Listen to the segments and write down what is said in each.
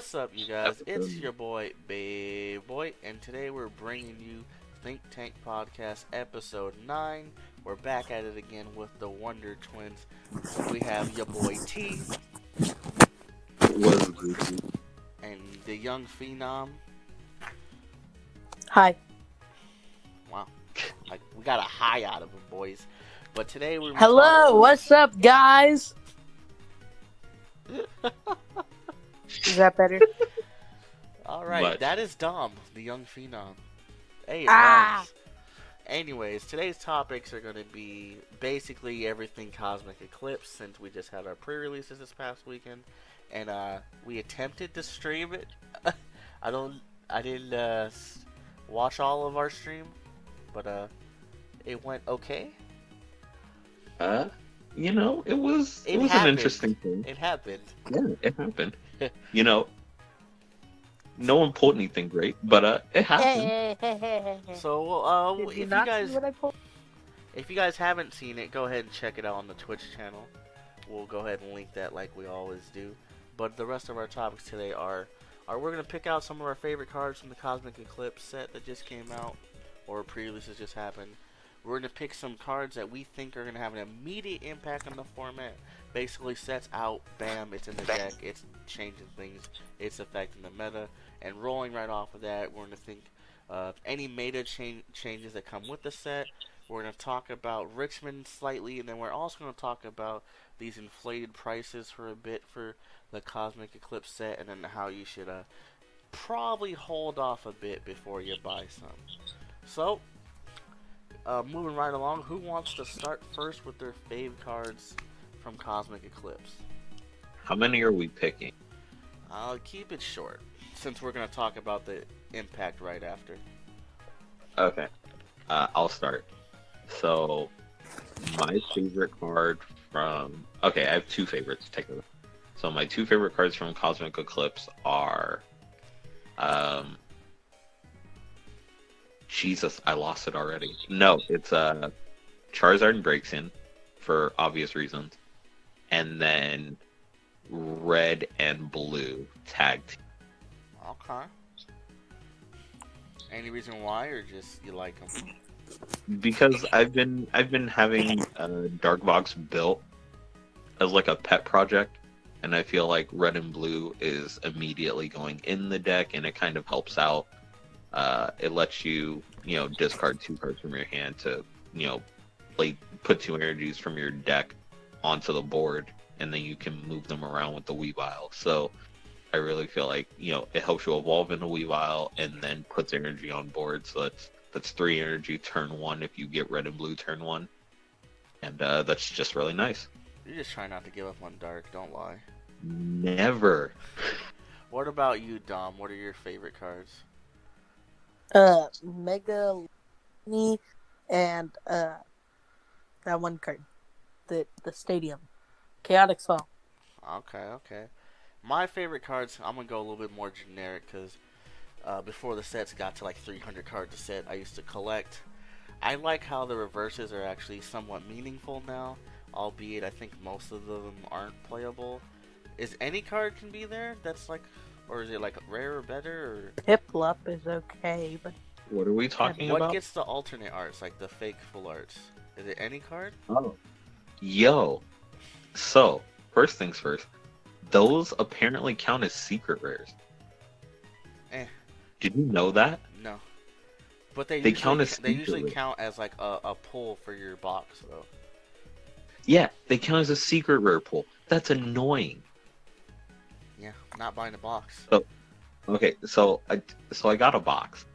What's up, you guys? It's Episode. your boy, Babe Boy, and today we're bringing you Think Tank Podcast Episode 9. We're back at it again with the Wonder Twins. We have your boy T Was Gucci. and the young Phenom. Hi. Wow, like we got a high out of them, boys. But today we're Hello, what's up, guys? Is that better? All right, Much. that is Dom, the young Phenom. Hey, it Ah. rhymes. Anyways, today's topics are going to be basically everything Cosmic Eclipse, since we just had our pre-releases this past weekend, and we attempted to stream it. I didn't watch all of our stream, but it went okay. It was It an happened. interesting thing. It happened. Yeah, it happened. No one pulled anything great, but it happened. So, Did if you you not guys see what I pulled? if you guys haven't seen it, go ahead and check it out on the Twitch channel. We'll go ahead and link that like we always do. But the rest of our topics today are we're going to pick out some of our favorite cards from the Cosmic Eclipse set that just came out, or pre-releases just happened. We're going to pick some cards that we think are going to have an immediate impact on the format. Basically, sets out, bam, it's in the deck, it's changing things, it's affecting the meta. And rolling right off of that, we're going to think of any meta changes that come with the set. We're going to talk about Richmond slightly, and then we're also going to talk about these inflated prices for a bit for the Cosmic Eclipse set, and then how you should probably hold off a bit before you buy some. So, moving right along, who wants to start first with their fave cards from Cosmic Eclipse? How many are we picking? I'll keep it short, since we're going to talk about the impact right after. Okay, I'll start. So, my favorite card from... Okay, I have two favorites, technically. So, my two favorite cards from Cosmic Eclipse are... Jesus, I lost it already. No, it's Charizard and Braixen, for obvious reasons. And then Red and Blue tag team. Okay. Any reason why, or just you like them? Because I've been having Dark Box built as like a pet project, and I feel like Red and Blue is immediately going in the deck, and it kind of helps out. It lets you, discard two cards from your hand to, put two energies from your deck onto the board, and then you can move them around with the Weavile. So I really feel like, it helps you evolve into Weavile and then puts energy on board. So that's 3 energy turn 1 if you get Red and Blue turn 1. And that's just really nice. You're just trying not to give up on Dark, don't lie. Never. What about you, Dom? What are your favorite cards? Mega Lightning and that one card. The stadium. Chaotic Swell. Okay. My favorite cards, I'm going to go a little bit more generic, because before the sets got to like 300 cards a set, I used to collect. I like how the reverses are actually somewhat meaningful now, albeit I think most of them aren't playable. Is any card can be there? That's like, or is it like rare or better? Or Piplup is okay, but What are we talking what about? gets the alternate arts, like the fake full arts? Is it any card? Oh. Yo. So, first things first. Those apparently count as secret rares. Eh. Did you know that? No. But they They usually, count as they usually secret. count as like a pull for your box, though. Yeah, they count as a secret rare pool. That's annoying. Yeah, not buying a box. Okay, so I got a box,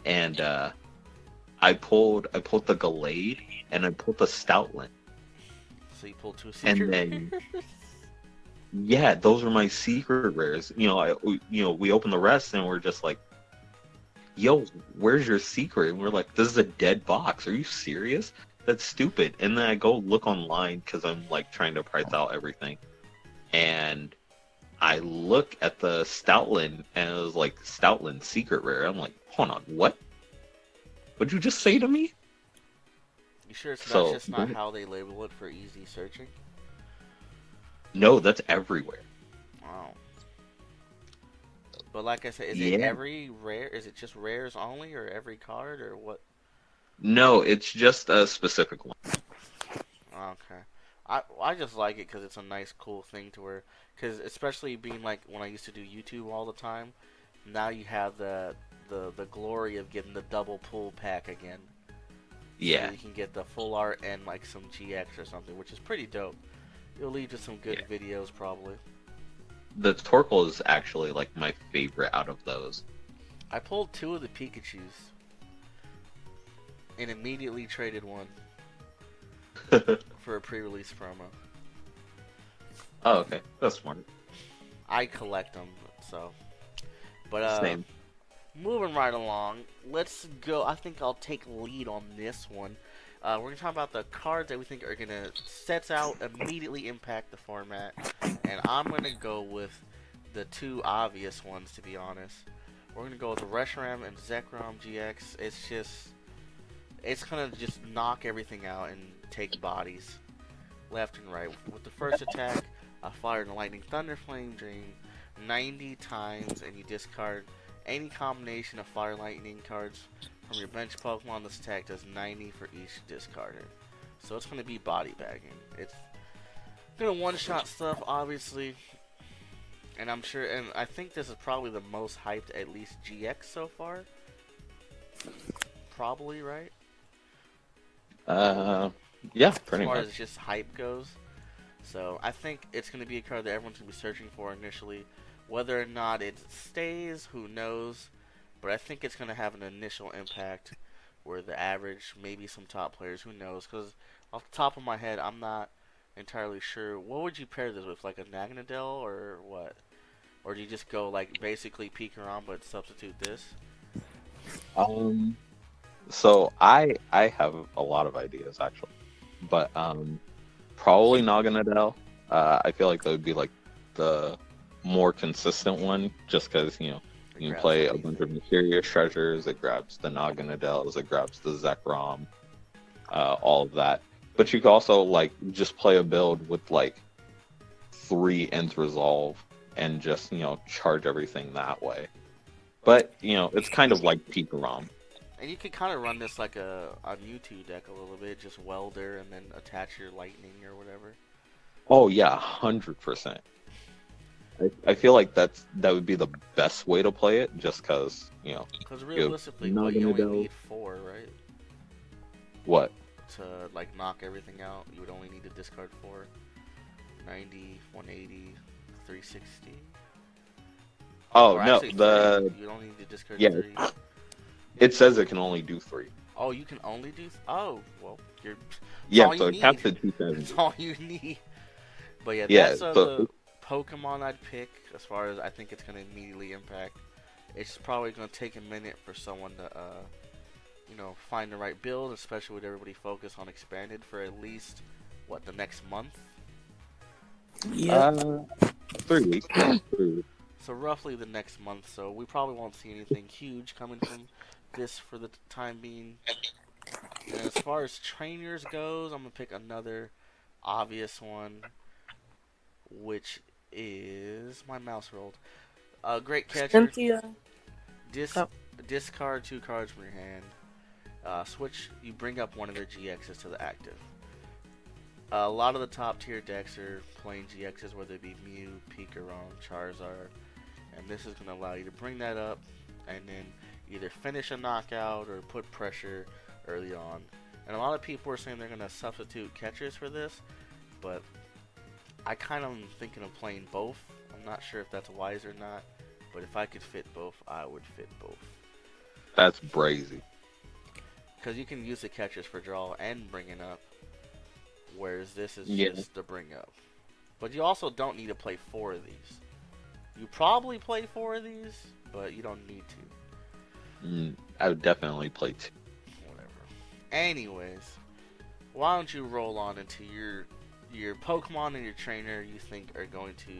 and I pulled the Gallade and I pulled the Stoutland. So you pull 2 And secret then- rares? Yeah, those were my secret rares. We opened the rest and we're just like, "Yo, where's your secret?" And we're like, "This is a dead box. Are you serious? That's stupid." And then I go look online because I'm like trying to price out everything, and I look at the Stoutland and it was like Stoutland secret rare. I'm like, hold on, what? What'd you just say to me? You sure it's So- just not how they label it for easy searching? No, that's everywhere. Wow. But like I said, is it Yeah. every rare? Is it just rares only, or every card, or what? No, it's just a specific one. Okay. I just like it because it's a nice, cool thing to where, because especially being like when I used to do YouTube all the time, now you have the glory of getting the double pull pack again. So Yeah. you can get the full art and like some GX or something, which is pretty dope. It'll lead to some good Yeah. videos probably. The Torkoal is actually like my favorite out of those. I pulled 2 of the Pikachus and immediately traded one for a pre-release promo. Oh, okay. That's smart. I collect them, so. But Same. moving right along, let's go. I think I'll take lead on this one. We're gonna talk about the cards that we think are gonna sets out immediately impact the format, and I'm gonna go with the 2 obvious ones. To be honest, we're gonna go with the Reshiram and Zekrom GX. It's gonna just knock everything out and take bodies left and right. With the first attack, I fire the Lightning Thunder Flame Drain 90 times, and you discard any combination of Fire Lightning cards from your bench Pokemon. This attack does 90 for each discarded. So it's going to be body bagging. It's going to one-shot stuff, obviously. And I'm sure, and I think this is probably the most hyped, at least GX so far. Probably, right? Yeah, pretty As far much. as just hype goes. So I think it's going to be a card that everyone's going to be searching for initially. Whether or not it stays, who knows. But I think it's going to have an initial impact where the average, maybe some top players, who knows. Because off the top of my head, I'm not entirely sure. What would you pair this with? Like a Naganadel or what? Or do you just go like basically Pikarom but substitute this? So I have a lot of ideas actually, but probably Naganadel. I feel like that would be like the more consistent one, just because you can play a bunch of mysterious treasures. It grabs the Naganadels, it grabs the Zekrom, all of that. But you could also like just play a build with like 3 Nth Resolve and just charge everything that way. But it's kind of like Pikarom. And you could kind of run this like a Mewtwo deck a little bit, just Welder and then attach your Lightning or whatever. Oh yeah, 100%. I feel like that would be the best way to play it, just because Because realistically, not what, you gonna only go- need 4, right? What? To like knock everything out, you would only need to discard 4. 90, 180, 360. Oh Or no, actually, 3. You only need to discard yeah. 3. It says it can only do 3. Oh, you can only do. Oh, well, you're. Yeah, all so you it caps need. at 270. That's all you need. But yeah, Yeah, that's so the Pokemon I'd pick as far as I think it's going to immediately impact. It's probably going to take a minute for someone to, find the right build, especially with everybody focused on expanded for at least, the next month? Yep. 3 weeks. Yeah, 3 weeks. So roughly the next month, so we probably won't see anything huge coming from this for the time being. And as far as trainers goes, I'm going to pick another obvious one, which is my mouse rolled. Great catcher. Cynthia. Discard 2 cards from your hand. Switch. You bring up one of their GXs to the active. A lot of the top tier decks are playing GXs, whether it be Mew, Pikarom, Charizard, and this is going to allow you to bring that up and then either finish a knockout or put pressure early on. And a lot of people are saying they're going to substitute catchers for this, but I kind of am thinking of playing both. I'm not sure if that's wise or not, but if I could fit both, I would fit both. That's brazy. Because you can use the catchers for draw and bringing up, whereas this is Yeah. just the bring up. But you also don't need to play 4 of these. You probably play 4 of these, but you don't need to. I would definitely play 2. Whatever. Anyways, why don't you roll on into your Pokemon and your trainer you think are going to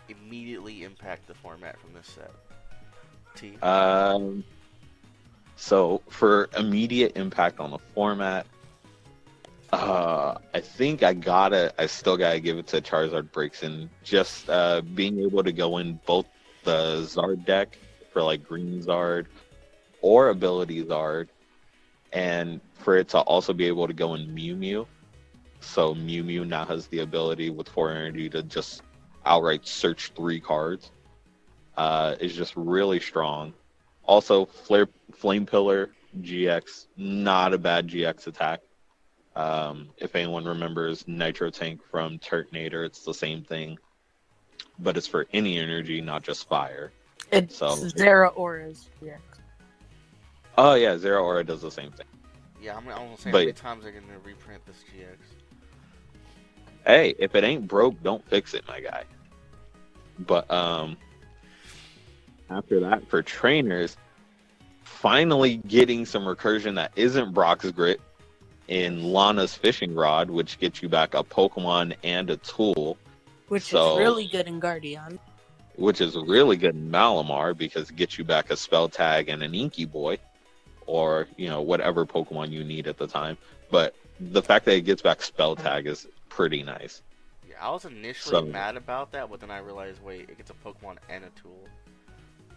immediately impact the format from this set? T. So for immediate impact on the format, I think I still gotta give it to Charizard Breaks, and just being able to go in both the Zard deck for like Green Zard or Ability Zard, and for it to also be able to go in Mew Mew. So Mew Mew now has the ability with 4 energy to just outright search 3 cards. Is just really strong. Also, Flame Pillar GX, not a bad GX attack. If anyone remembers Nitro Tank from Turtonator, it's the same thing, but it's for any energy, not just fire. It's So, Zera Auras. Yeah. oh yeah, Zero Aura does the same thing. Yeah, I'm gonna say how But- many times they're gonna reprint this GX. Hey, if it ain't broke, don't fix it, my guy. But after that, for trainers, finally getting some recursion that isn't Brock's Grit in Lana's Fishing Rod, which gets you back a Pokemon and a tool, Which So- is really good in Guardian. which is really good in Malamar because it gets you back a Spell Tag and an Inky Boy, or whatever Pokemon you need at the time. But the fact that it gets back Spell Tag is pretty nice. Yeah, I was initially So- mad about that, but then I realized, wait, it gets a Pokemon and a tool.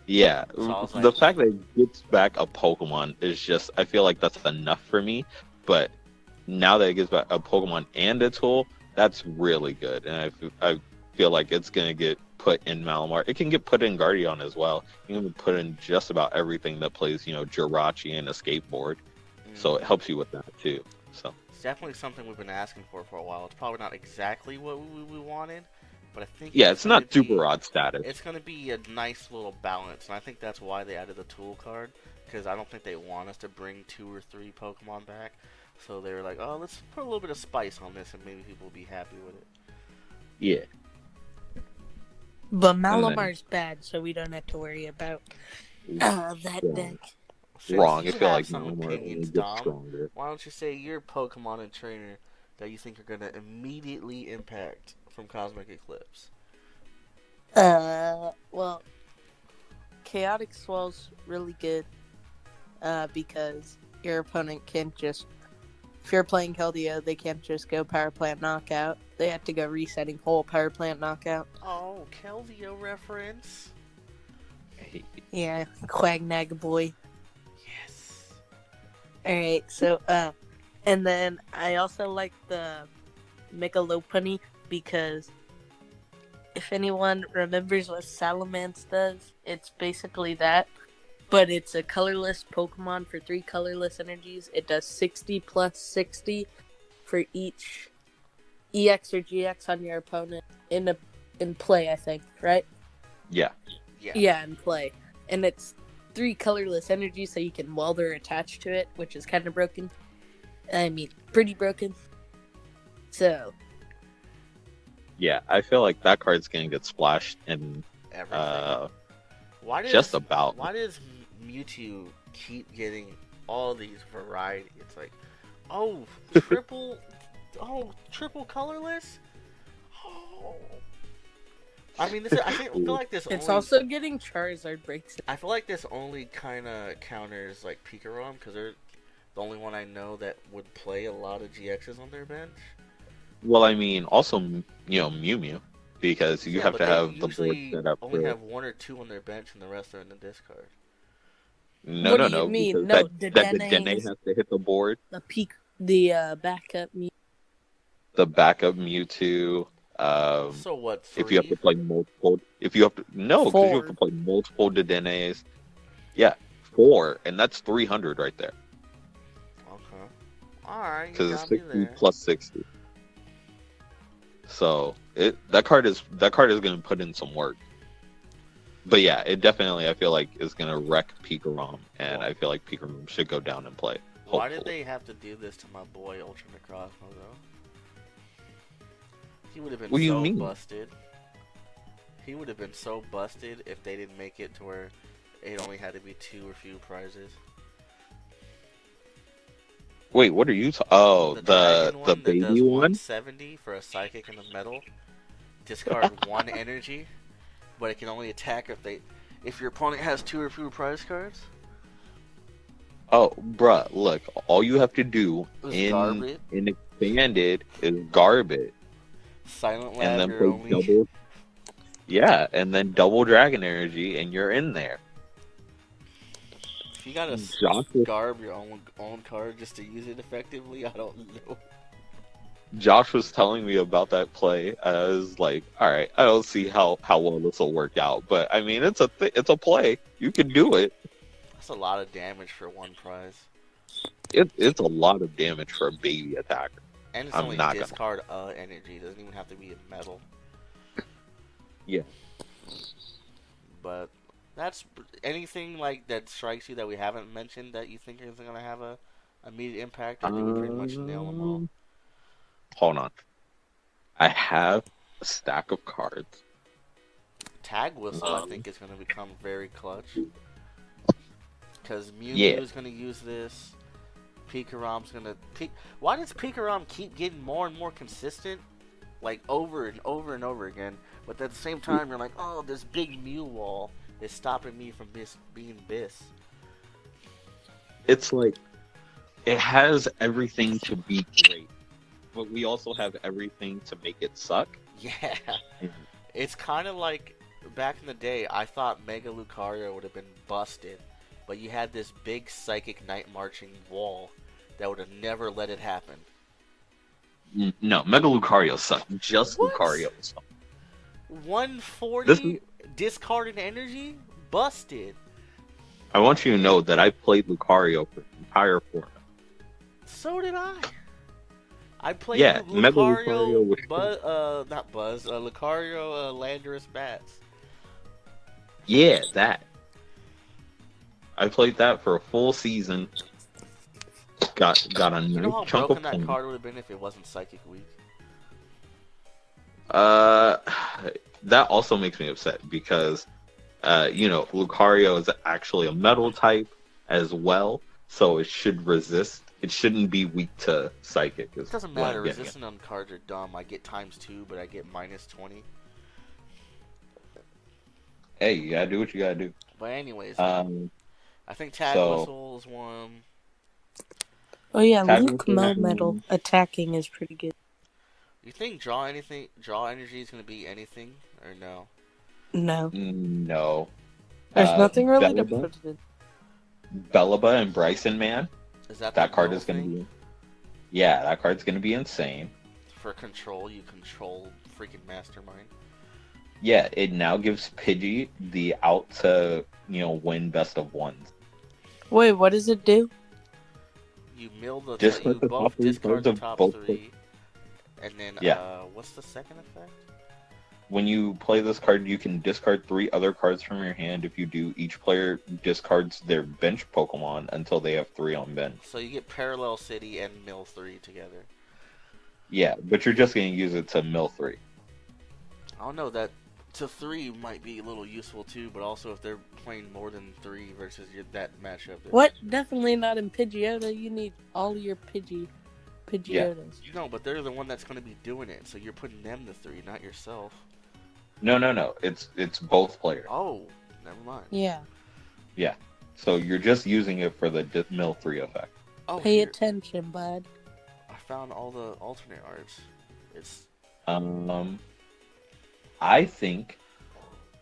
Yeah, So I was the like- fact that it gets back a Pokemon is just, I feel like that's enough for me. But now that it gets back a Pokemon and a tool, that's really good. And I feel like it's going to get put in Malamar. It can get put in Guardian as well. You can put in just about everything that plays, Jirachi and a skateboard. So it helps you with that too. So It's definitely something we've been asking for a while. It's probably not exactly what we wanted, but I think yeah, it's not gonna be- super odd status. It's going to be a nice little balance, and I think that's why they added the tool card, because I don't think they want us to bring 2 or 3 Pokemon back. So they were like, oh, let's put a little bit of spice on this, and maybe people will be happy with it. Yeah. But then- Malamar's bad, so we don't have to worry about that Wrong. deck. Since Wrong. I you feel have like some Malamar only opinions, gets Dom, stronger. why don't you say your Pokemon and trainer that you think are going to immediately impact from Cosmic Eclipse? Well, Chaotic Swell's really good, because your opponent can't just, if you're playing Keldeo, they can't just go Power Plant Knockout. They have to go resetting whole Power Plant Knockout. Oh, Keldeo reference. Yeah, Quagnag boy. Yes. Alright, so, and then I also like the Megalopunny because if anyone remembers what Salamence does, it's basically that, but it's a colorless Pokemon for 3 colorless energies. It does 60 plus 60 for each EX or GX on your opponent in play, I think, right? Yeah. Yeah. Yeah, in play. And it's 3 colorless energies, so you can welder attached to it, which is kind of broken. I mean, pretty broken. So, Yeah, I feel like that card's gonna get splashed in Everything. Why does just about. Why does Mewtwo keep getting all these variety? It's like, oh, triple, triple colorless. Oh. I mean, I feel like this. it's only, also getting Charizard breaks. I feel like this only kind of counters like Pikarom because they're the only one I know that would play a lot of GXs on their bench. Well, I mean, also Mew Mew, because you Yeah, have but to they have the board usually set up. only For... have 1 or 2 on their bench, and the rest are in the discard. No, What no, do you no. mean? because No, that Dedenne Dedenne is- has to hit the board. The backup me. The backup Mewtwo. So what? 3? If you have to play multiple, because you have to 4. play multiple Dedennes. Yeah, 4, and that's 300 right there. Okay. All right. You Because it's got me 60 there. plus 60. So that card is going to put in some work. But yeah, it definitely I feel like is going to wreck Pikarom, and I feel like Pikarom should go down and play. Why did hopefully. they have to do this to my boy Ultra Necrozma though? He would have been What do you so mean? busted. He would have been so busted if they didn't make it to where it only had to be 2 or few prizes. Wait, what are you? Oh, dragon the one that baby does one. 170 for a psychic and a metal. Discard 1 energy, but it can only attack if your opponent has 2 or fewer prize cards. Oh, bruh, look, all you have to do Is in Garbit. expanded is Garbit, Silent Lab, and then you're play only double. Yeah, and then double dragon energy, and you're in there. If you gotta Josh was, garb your own card just to use it effectively, I don't know. Josh was telling me about that play. I was like, all right, I don't see how well this will work out, but I mean, it's a play. You can do it. That's a lot of damage for one prize. It's a lot of damage for a baby attacker. And it's I'm only not gonna. discard energy. It doesn't even have to be a metal. Yeah. But that's anything like that strikes you that we haven't mentioned that you think is gonna have a immediate impact, or do we pretty much nail them all? Hold on. I have a stack of cards. Tag Whistle, I think, is gonna become very clutch. Because Mew Yeah. is gonna use this. Pikaram's gonna Why does Pikaram keep getting more and more consistent, like over and over and over again? But at the same time, you're like, oh, this big Mew wall is stopping me from being Biss. It's like it has everything to be great, but we also have everything to make it suck. Yeah, it's kind of like back in the day. I thought Mega Lucario would have been busted, but you had this big Psychic Night Marching wall that would have never let it happen. No, Mega Lucario sucked. Just What? Lucario sucked. 140 discarded energy? Busted. I want you to know that I played Lucario for the entire format. So did I. I played Yeah, Mega Lucario, Lucario not Buzz, Lucario Landorus Bats. Yeah, that. I played that for a full season. Got a You know how nice chunk broken of that points. card would have been if it wasn't Psychic Week? That also makes me upset because, Lucario is actually a metal type as well, so it should resist. It shouldn't be weak to Psychic. It doesn't matter. Resistant on cards are dumb. I get ×2, but I get -20. Hey, you gotta do what you gotta do. But anyways, I think Tag so- Whistle is one. Oh yeah, Tag Luke Whistle is Metal one. attacking is pretty good. You think Draw Energy is going to be anything, or no? No, No. there's nothing really to Bellaba? put it in. Bellaba and Bryson, man. Is that That the card middle is gonna thing? be. Yeah, that card's gonna be insane. For control, you control freaking Mastermind. Yeah, it now gives Pidgey the out to win best of ones. Wait, what does it do? You mill the Discard you the both top three discard cards the of top both three, and then Yeah. what's the second effect? When you play this card, you can discard 3 other cards from your hand. If you do, each player discards their bench Pokemon until they have 3 on bench. So you get Parallel City and Mill 3 together. Yeah, but you're just going to use it to mill 3. I don't know, that to 3 might be a little useful too, but also if they're playing more than 3 versus that matchup. What? Definitely not in Pidgeotto. You need all your Pidgeotos. You know, but they're the one that's going to be doing it, so you're putting them to 3, not yourself. No. It's both players. Oh, never mind. Yeah. So you're just using it for the mill 3 effect. Oh, Pay here. attention, bud. I found all the alternate arts. It's I think.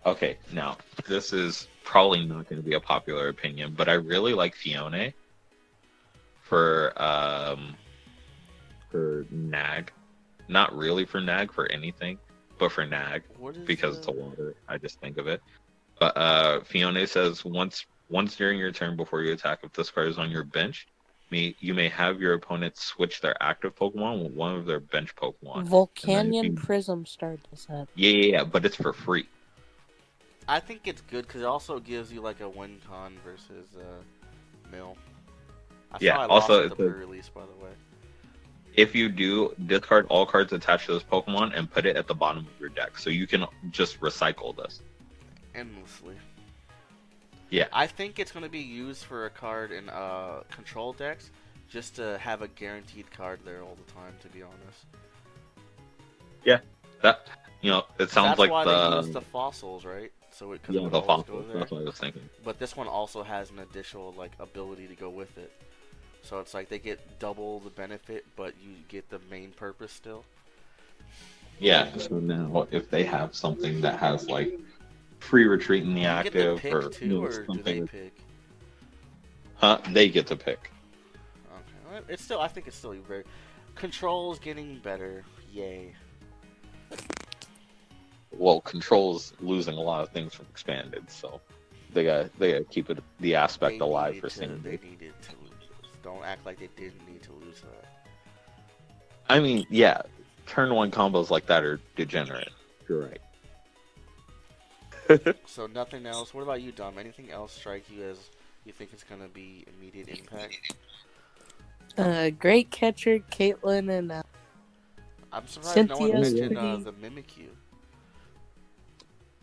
Okay, now this is probably not going to be a popular opinion, but I really like Fiona for Nag. Not really for Nag for anything, but for Nag what is because it's a water. I just think of it. But Fiona says once during your turn before you attack, if this card is on your bench, you may have your opponent switch their active Pokemon with one of their bench Pokemon. Volcanion you- Prism started this up. Yeah, but it's for free. I think it's good because it also gives you like a win con versus Mill. I Yeah, saw it also lost at it's the a- pre-release, by the way. If you do, discard all cards attached to this Pokemon and put it at the bottom of your deck, so you can just recycle this. Endlessly. Yeah. I think it's going to be used for a card in control decks just to have a guaranteed card there all the time, to be honest. That it sounds That's like why they the use the fossils, right? So it, 'cause yeah it would the always go fossils. there. That's what I was thinking. But this one also has an additional ability to go with it. So it's like they get double the benefit, but you get the main purpose still. Yeah, so now if they have something that has like free retreat in the Do you get to active pick or too, or do they something, pick? they get to pick. Okay, well, it's still. I think it's still very. Controls getting better. Yay. Well, Control's losing a lot of things from expanded, so they got to keep it the aspect alive for They standard. needed to lose. Don't act like they didn't need to lose that. I mean, yeah, turn one combos like that are degenerate. You're right. So nothing else. What about you, Dom? Anything else strike you as you think it's gonna be immediate impact? Great catcher, Caitlyn, and I'm surprised no one Cynthia's mentioned pretty. the Mimikyu.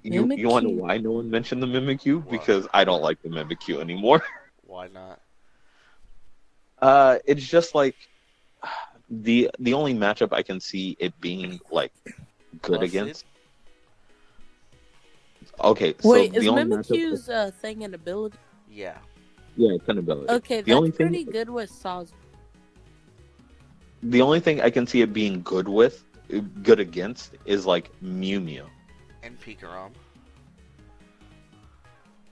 You want to know Mimikyu. why no one mentioned the Mimikyu? Why? Because I don't like the Mimikyu anymore. Why not? It's just like the only matchup I can see it being like good Busted? against. Okay, so Wait, is the only matchup, Mimikyu's thing an ability? Yeah. yeah, it's an ability. Okay, The only that's thing, pretty good with Saw's. the only thing I can see it being good against, is like Mew Mew. And Pikarom.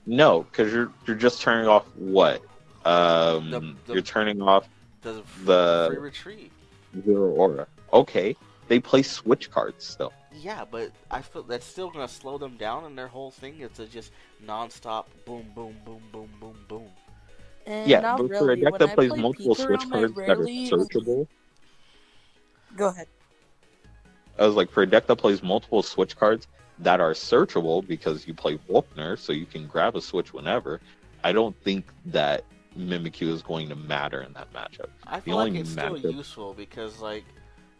No, because you're just turning off what? The You're turning off the the free retreat. Zero Aura. Okay, they play switch cards still. Yeah, but I feel that's still gonna slow them down, and their whole thing is to just non-stop boom, boom, boom, boom, boom, boom. Yeah, Not but for a really. deck When that I plays play multiple switch Pikarom, I cards that are rarely even. searchable, Go ahead. I was like, for a deck that plays multiple switch cards that are searchable because you play Volkner, so you can grab a switch whenever, I don't think that Mimikyu is going to matter in that matchup. I The feel like only it's still matchup, useful because like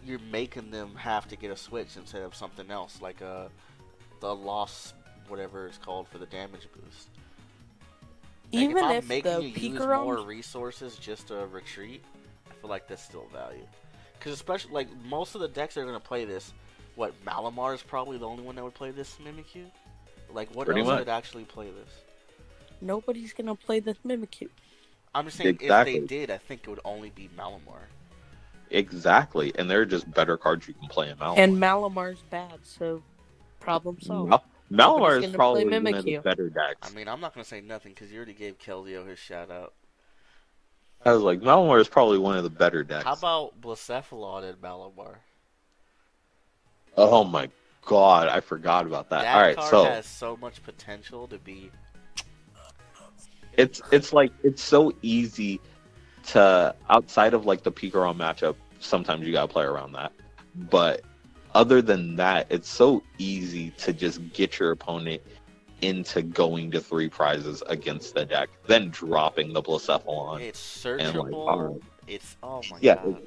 you're making them have to get a switch instead of something else, like the loss whatever it's called for the damage boost. Like, Even if I'm if making the you use more Pikarom, resources just to retreat, I feel like that's still value. Because especially like most of the decks that are gonna play this, what Malamar is probably the only one that would play this Mimikyu. Like what Pretty else much. would actually play this? nobody's gonna play this Mimikyu. I'm just saying Exactly. if they did, I think it would only be Malamar. exactly, and they're just better cards you can play in Malamar. And Malamar's bad, so problem solved. Malamar Nobody's is gonna probably play one of the Mimikyu. better I decks. mean, I'm not gonna say nothing because you already gave Keldeo his shout out. I was like, Malamar is probably one of the better decks. How about Blacephalon and Malamar? Oh my god, I forgot about that. That All right, card so has so much potential to be. it's like it's so easy to, outside of like the Pikarom matchup, sometimes you gotta play around that. But other than that, it's so easy to just get your opponent into going to 3 prizes against the deck, then dropping the Blacephalon. It's And like, searchable. alright. It's oh my Yeah, god.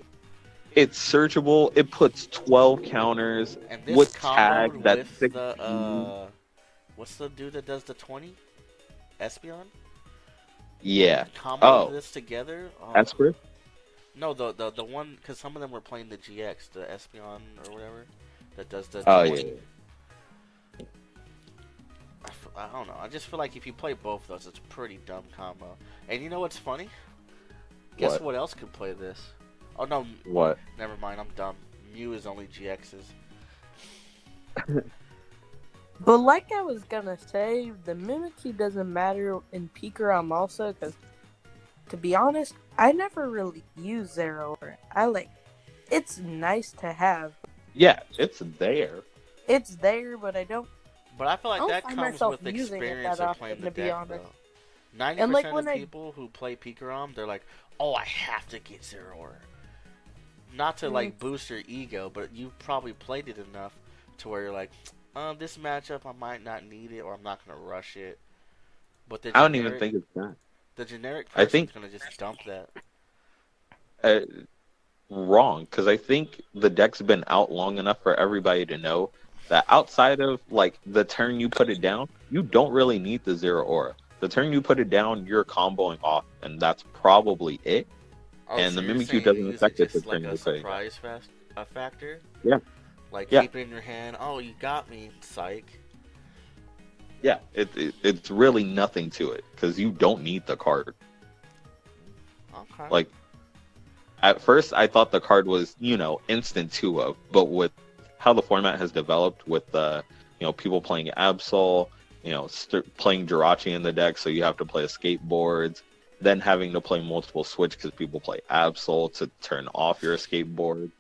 It's searchable. It puts 12 counters And this with comboed tag that with 6. the what's the dude that does the 20? Espeon? Yeah. Combo Oh. this together. Oh. Esper? No, the one because some of them were playing the GX, the Espeon or whatever, that does the. Oh 20. yeah. I don't know. I just feel like if you play both of those, it's a pretty dumb combo. And you know what's funny? Guess what else could play this? Oh no, What? never mind. I'm dumb. Mew is only GXs. But like I was gonna say, the Mimikyu doesn't matter in Pikarom also, because to be honest, I never really use Zero. It's nice to have. Yeah, it's there. It's there, but I don't. But I feel like I don't that find comes myself with using it experience that of playing often, the to be deck, honest. though. 90% And, like, of when I- people who play Pikarom, they're like, "Oh, I have to get Zero Aura." Not to like boost your ego, but you probably played it enough to where you're like, this matchup I might not need it, or I'm not gonna rush it. But the I don't even think it's that. the generic I person's think- gonna just dump that. Wrong, because I think the deck's been out long enough for everybody to know that outside of like the turn you put it down, you don't really need the Zero Aura. The turn you put it down, you're comboing off, and that's probably it. Oh, And so the you're Mimikyu saying doesn't use affect it just the like turn a you put it down. surprise factor. Yeah. Like Yeah. keep it in your hand. Oh, you got me, psych. Yeah, it's really nothing to it because you don't need the card. Okay. Like, at first I thought the card was, instant 2-of, but with how the format has developed with people playing Absol, playing Jirachi in the deck, so you have to play skateboards, then having to play multiple Switch because people play Absol to turn off your skateboard.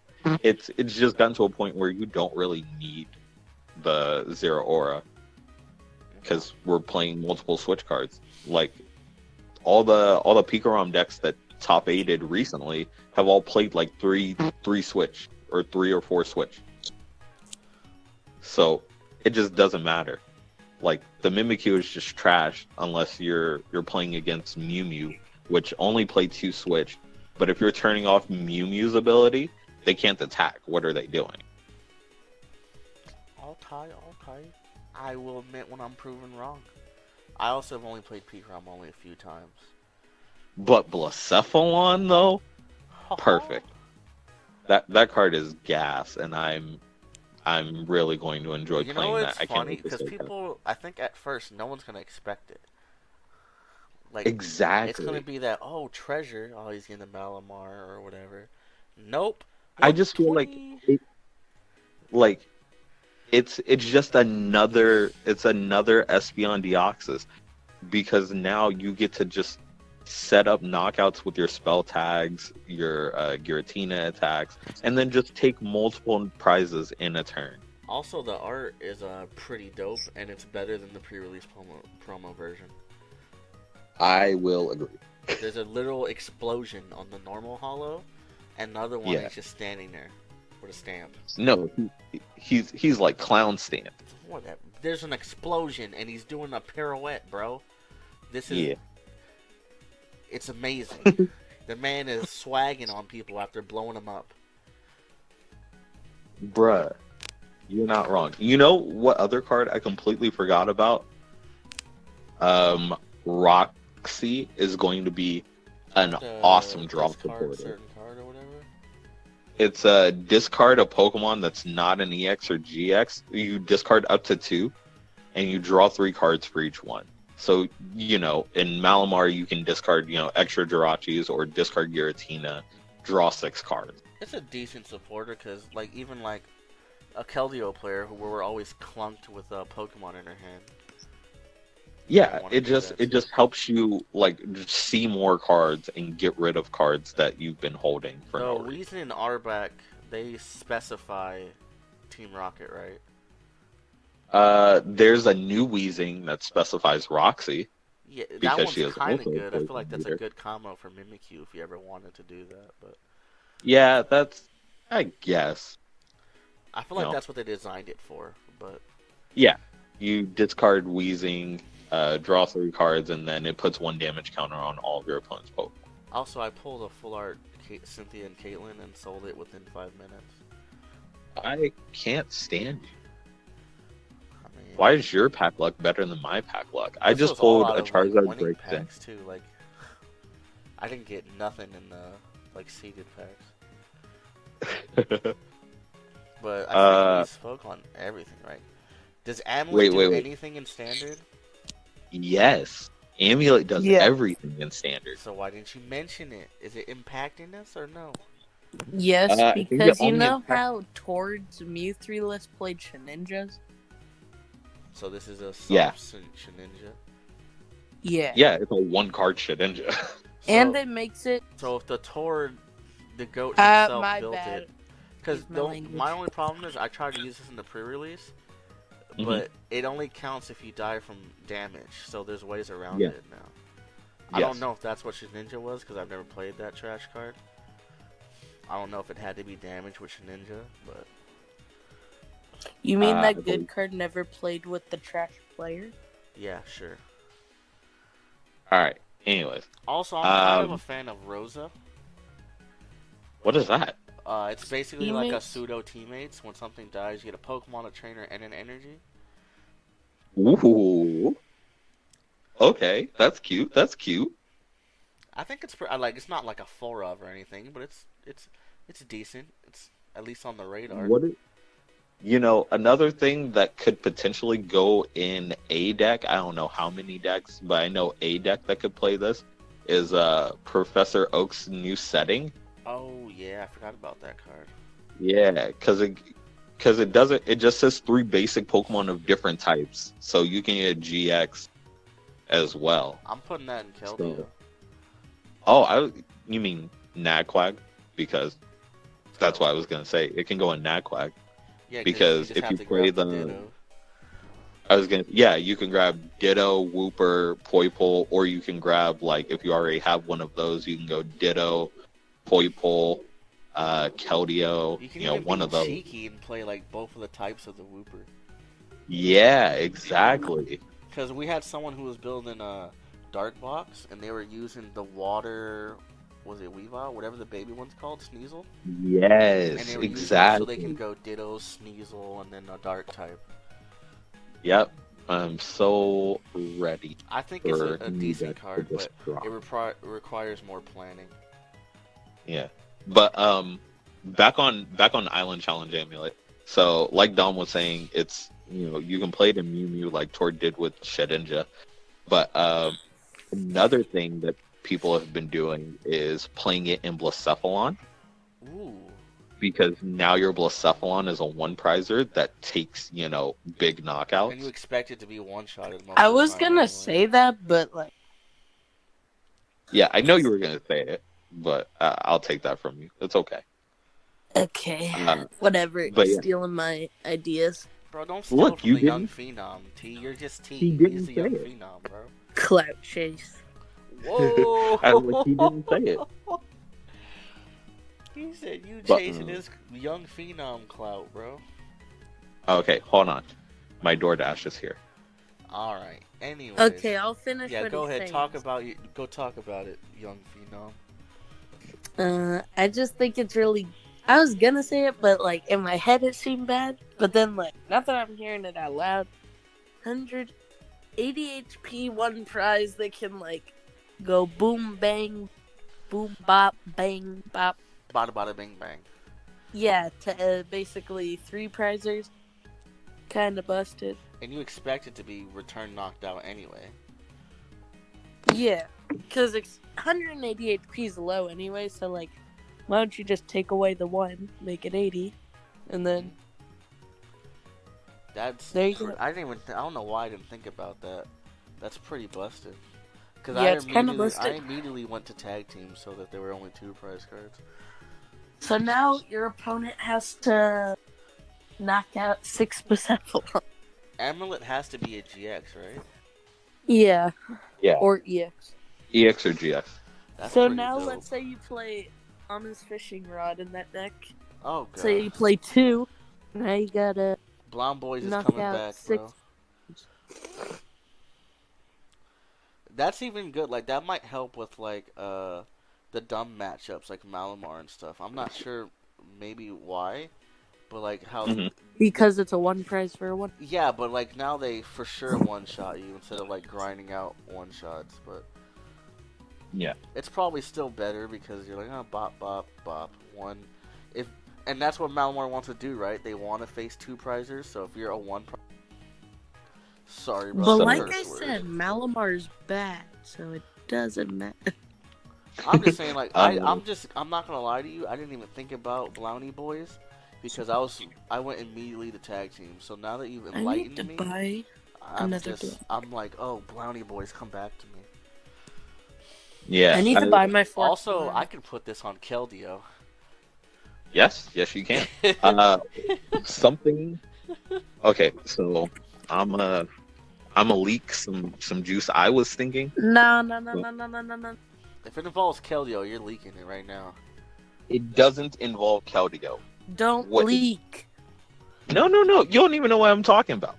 It's just gotten to a point where you don't really need the Zero Aura because we're playing multiple Switch cards. Like all the Pikarom decks that top aided recently have all played like three Switch or 3 or 4 Switch. So it just doesn't matter. Like the Mimikyu is just trash unless you're playing against Mew Mew, which only play 2 Switch. But if you're turning off Mew Mew's ability, they can't attack. What are they doing? Okay. I will admit when I'm proven wrong. I also have only played Pikarom only a few times. But Blacephalon though, perfect. That card is gas, and I'm really going to enjoy playing that. It's funny because people, I think at first no one's gonna expect it. Like exactly, it's gonna be that treasure. Oh, he's getting the Malamar or whatever. Nope. I just feel like it's just another Espeon Deoxys, because now you get to just set up knockouts with your spell tags, your Giratina attacks, and then just take multiple prizes in a turn. Also, the art is pretty dope, and it's better than the pre-release promo version. I will agree. There's a literal explosion on the normal holo, and another one is just standing there with a stamp. No, he's like clown stamp. Whatever. There's an explosion, and he's doing a pirouette, bro. This is It's amazing. The man is swagging on people after blowing them up. Bruh, you're not wrong. You know what other card I completely forgot about? Roxy is going to be an awesome draw supporter. It's a discard a Pokemon that's not an EX or GX. You discard up to 2, and you draw 3 cards for each one. So, in Malamar, you can discard, extra Jirachis or discard Giratina, draw 6 cards. It's a decent supporter because, even a Keldeo player who we're always clunked with Pokemon in her hand. Yeah, it just helps you, just see more cards and get rid of cards that you've been holding for no reason. Weezing and Arbok, they specify Team Rocket, right? There's a new Weezing that specifies Roxy. Yeah, that one's kind of good. I feel like that's a good combo for Mimikyu if you ever wanted to do that. But yeah, I guess. I feel like that's what they designed it for. But yeah, you discard Weezing, draw 3 cards, and then it puts 1 damage counter on all of your opponent's Pokemon. Also, I pulled a full art Cynthia and Caitlyn and sold it within 5 minutes. I can't stand you. Why is your pack luck better than my pack luck? I just pulled a Charizard Break packs too. I didn't get nothing in the seeded packs. But I think we spoke on everything, right? Does Amulet do anything in Standard? Yes, Amulet does everything in Standard. So why didn't you mention it? Is it impacting us or no? Yes, because you know how towards Mew 3-list played Shedinjas? So this is a Shedinja? Yeah. Yeah, it's a 1-card Shedinja. And it makes it... So if the goat himself built bad. it... Because my only problem is I tried to use this in the pre-release, but it only counts if you die from damage, so there's ways around it now. I don't know if that's what Shedinja was, because I've never played that trash card. I don't know if it had to be damage with Shedinja, but... You mean that good card never played with the trash player? Yeah, sure. Alright, anyways. Also, I'm kind of a fan of Rosa. What is that? It's basically like a pseudo teammates. When something dies, you get a Pokemon, a trainer, and an energy. Ooh. Okay, that's cute. I think it's it's not like a full of or anything, but it's decent. It's at least on the radar. Another thing that could potentially go in a deck, I don't know how many decks, but I know a deck that could play this, is Professor Oak's new setting. Oh, yeah, I forgot about that card. Yeah, because because it doesn't. It just says 3 basic Pokemon of different types, so you can get GX as well. I'm putting that in Keldeo. So, oh, you mean Nagquag? Because that's what I was gonna say. It can go in Nagquag. Yeah, Because you if you have to play grab the, Ditto. you can grab Ditto, Wooper, Poipole, or you can grab, like, if you already have one of those, you can go Ditto, Poipole, Keldeo, You can you know, even one be of those. cheeky and play like both of the types of the Wooper. Yeah, exactly. Because we had someone who was building a Dark Box, and they were using the water. Was it Weavile? Whatever the baby one's called, Sneasel. And Yes, they were using it so they exactly. can go Ditto, Sneasel, and then a Dark type. Yep. I'm so ready I think it's for a new decent decks to card, just but drop. it requires more planning. Yeah. But back on Island Challenge Amulet. So like Dom was saying, it's, you know, you can play it in Mew Mew like Tord did with Shedinja. But another thing that people have been doing is playing it in Blacephalon, Ooh. because now your Blacephalon is a 1-prizer that takes, you know, big And you knockouts. expect it to be one-shotted most I of the was time gonna anyway. say that, but like, Yeah, I know you were gonna say it, but I'll take that from you. It's okay. okay, Uh, whatever. but yeah, Stealing my ideas. Bro, don't steal look, from you the young didn't. phenom. T, you're just T. He He's didn't the say young it. phenom, bro. Clout chase. Whoa! I was like, he didn't say it. He said you But chasing his young phenom clout, bro. okay, hold on. My DoorDash is here. All right. Anyways. Okay, I'll finish. Yeah, what go he's ahead. saying. Talk about you. Go talk about it, young phenom. I just think it's really. I was gonna say it, but like in my head it seemed bad. But then like, not that I'm hearing it out loud. 180 HP, 1 prize that can like go boom bang, boom bop bang bop. Bada bada bing bang. Yeah, to basically 3 prizers. Kind of busted. And you expect it to be return knocked out anyway. Yeah, because 180 HP is low anyway. So like, why don't you just take away the 1, make it 80, and then That's. there you go. I didn't even. I don't know why I didn't think about that. That's pretty busted. Because Yeah, it's kinda busted. I immediately went to tag teams so that there were only 2 prize cards. So now your opponent has to knock out 6% full. Amulet has to be a GX, right? Yeah. Yeah. Or EX. EX or GX. That's So pretty now dope. let's say you play Ana's Fishing Rod in that deck. Oh god. So you play 2. Now you gotta Blonde Boys is knock coming out back, 6. bro. That's even good. Like that might help with like the dumb matchups like Malamar and stuff. I'm not sure maybe why, but like how Mhm. Because it's a 1 prize for a 1. yeah, but like now they for sure one shot you instead of like grinding out one shots, but Yeah. it's probably still better because you're like, oh, bop bop bop one. If and that's what Malamar wants to do, right? They want to face 2 prizers, so if you're a 1 sorry, bro. But So- like curse I word. said, Malamar's bad, so it doesn't matter. I'm just saying, like, Um, I'm not gonna lie to you. I didn't even think about Brownie Boys because I went immediately to tag team. So now that you've I need enlightened to me, buy another deck. I'm like, oh, Brownie Boys, come back to me. Yeah. I need to buy my 4th. Also, I can put this on Keldeo. Yes, you can. Something. Okay, so I'm gonna leak some juice I was thinking. No. If it involves Keldeo, you're leaking it right now. It doesn't involve Keldeo. Don't What- leak. No. You don't even know what I'm talking about.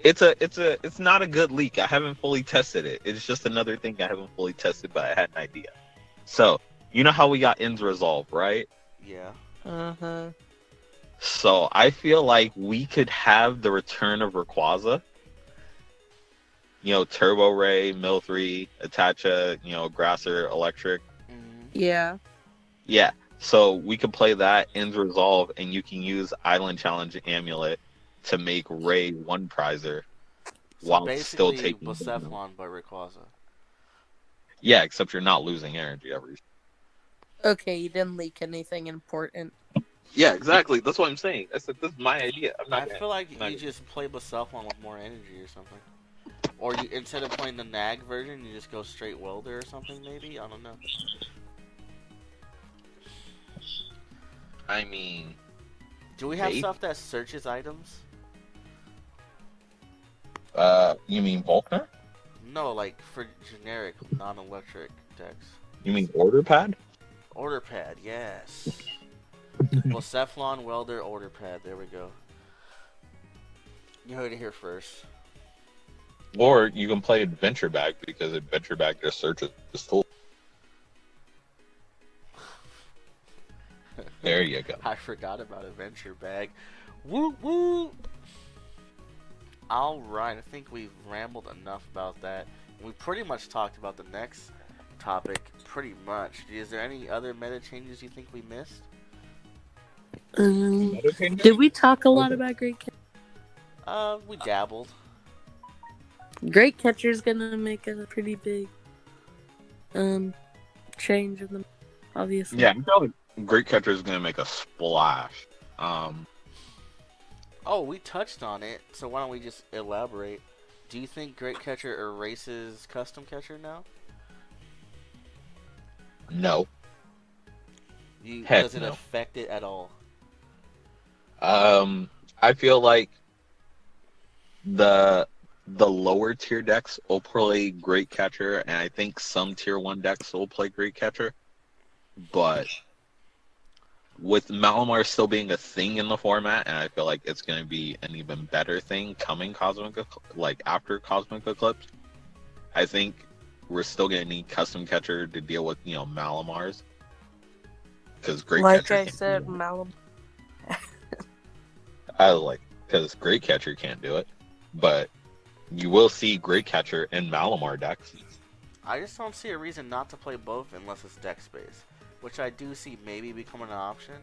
It's not a good leak. I haven't fully tested it. It's just another thing I haven't fully tested, but I had an idea. So, you know how we got Ends Resolve, right? Yeah. Uh-huh. So, I feel like we could have the return of Rayquaza. You know, Turbo Ray, Mill3, Attacha, you know, Grasser, Electric. Mm-hmm. Yeah. Yeah. So, we could play that Ends Resolve, and you can use Island Challenge Amulet to make Ray 1 prizer So while still basically, taking Blacephalon by Rayquaza. Yeah, except you're not losing energy every. Okay, you didn't leak anything important. Yeah, exactly. That's what I'm saying. I said this is my idea. I feel like you just play Buselfon with more energy or something. Or you instead of playing the Nag version, you just go straight Welder or something. Maybe I don't know. I mean, Do we have stuff that searches items? You mean Volkner? No, like for generic non-electric decks. You mean Order Pad? Order Pad, yes. Well, Cephalon, Welder, Order Pad. There we go. You heard it here first. Or you can play Adventure Bag because Adventure Bag just searches full. There you go. I forgot about Adventure Bag. Woo woo! Alright, I think we've rambled enough about that. We pretty much talked about the next topic, pretty much. Is there any other meta changes you think we missed? Did we talk a lot about Great Catcher? We dabbled. Great Catcher's gonna make a pretty big change in the obviously. Yeah, I feel like Great Catcher is going to make a splash. Oh, we touched on it, so why don't we just elaborate? Do you think Great Catcher erases Custom Catcher now? No. Does it affect it at all? I feel like the lower tier decks will play Great Catcher, and I think some tier 1 decks will play Great Catcher. But with Malamar still being a thing in the format, and I feel like it's going to be an even better thing coming after Cosmic Eclipse, I think we're still going to need Custom Catcher to deal with, Malamars. Because Great Catcher. Like I said, Malamar. Because Great Catcher can't do it, but you will see Great Catcher in Malamar decks. I just don't see a reason not to play both unless it's deck space, which I do see maybe becoming an option.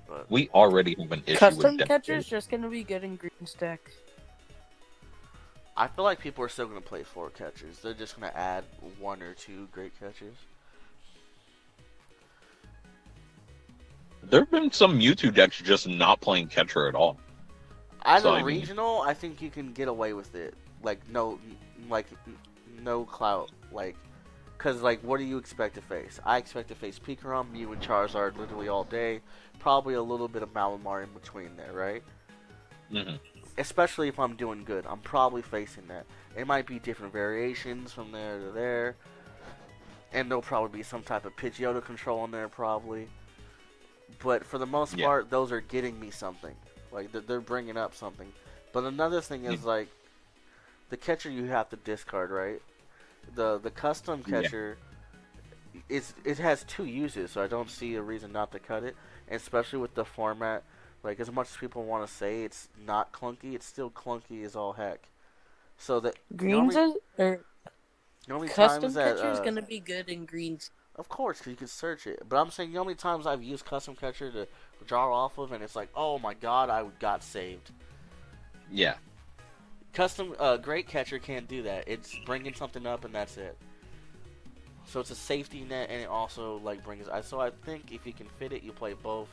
But we already have an issue Custom with deck Catcher's space. just gonna be good in green stack. I feel like people are still going to play 4 catchers. They're just going to add 1 or 2 Great Catchers. There have been some Mewtwo decks just not playing Catcher at all. As a regional, I think you can get away with it. No clout. Because, what do you expect to face? I expect to face Pikarom, Mew, and Charizard literally all day. Probably a little bit of Malamar in between there, right? Mm-hmm. Especially if I'm doing good. I'm probably facing that. It might be different variations from there to there. And there'll probably be some type of Pidgeotto control in there, probably. But for the most part, those are getting me something. They're bringing up something. But another thing is, the catcher you have to discard, right? The custom catcher, it has 2 uses, so I don't see a reason not to cut it. And especially with the format, as much as people want to say it's not clunky, it's still clunky as all heck. So that Greens the only Custom times that Catcher is gonna be good in greens. of course, because you can search it. But I'm saying the only times I've used Custom Catcher to draw off of, and it's like, oh my god, I got saved. Yeah. Custom Great Catcher can't do that. It's bringing something up, and that's it. So it's a safety net, and it also brings. So I think if you can fit it, you play both.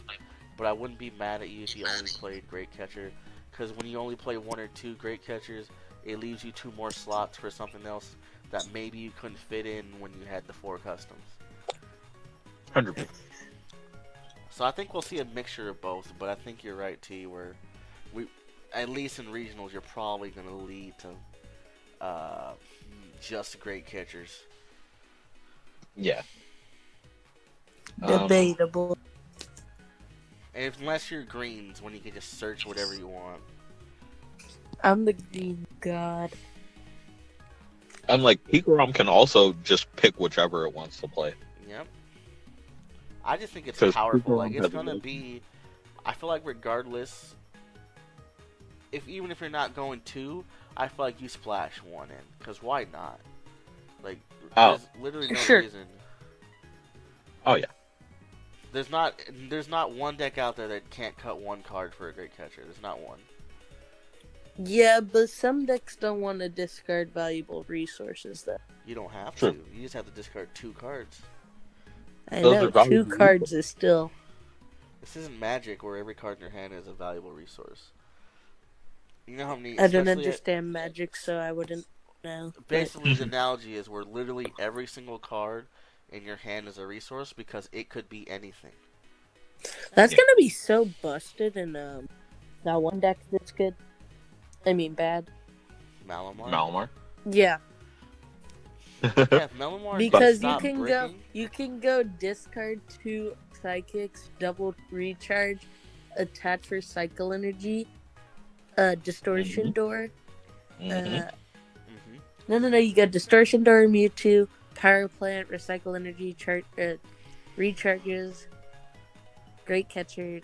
But I wouldn't be mad at you if you only played Great Catcher, because when you only play 1 or 2 Great Catchers, it leaves you 2 more slots for something else that maybe you couldn't fit in when you had the 4 customs. 100%. So I think we'll see a mixture of both, but I think you're right, T, where at least in regionals, you're probably going to lead to just Great Catchers. Yeah. Debatable. And unless you're greens, when you can just search whatever you want. I'm the green god. And Pikarom can also just pick whichever it wants to play. Yep. I just think it's 'Cause powerful. Pikarom It's has gonna a- be. I feel like regardless, even if you're not going 2, I feel like you splash 1 in. Because why not? There's literally no reason. Oh yeah. There's not one deck out there that can't cut 1 card for a Great Catcher. There's not one. Yeah, but some decks don't want to discard valuable resources, though. You don't have True. to. You just have to discard 2 cards. I Those know, are valuable 2 cards is still... This isn't Magic where every card in your hand is a valuable resource. You know how many? I don't Especially understand Magic, so I wouldn't know. But basically, the analogy is where literally every single card in your hand is a resource because it could be anything. that's gonna be so busted in that one deck that's good. I mean, bad. Malamar. Malamar. Yeah, Yeah, if Malamar because stop bricking, you can go discard 2 psychics, double recharge, attach for cycle energy, distortion door. Mm-hmm. No. You got distortion door, Mewtwo, power plant, recycle energy, recharges, great catcher,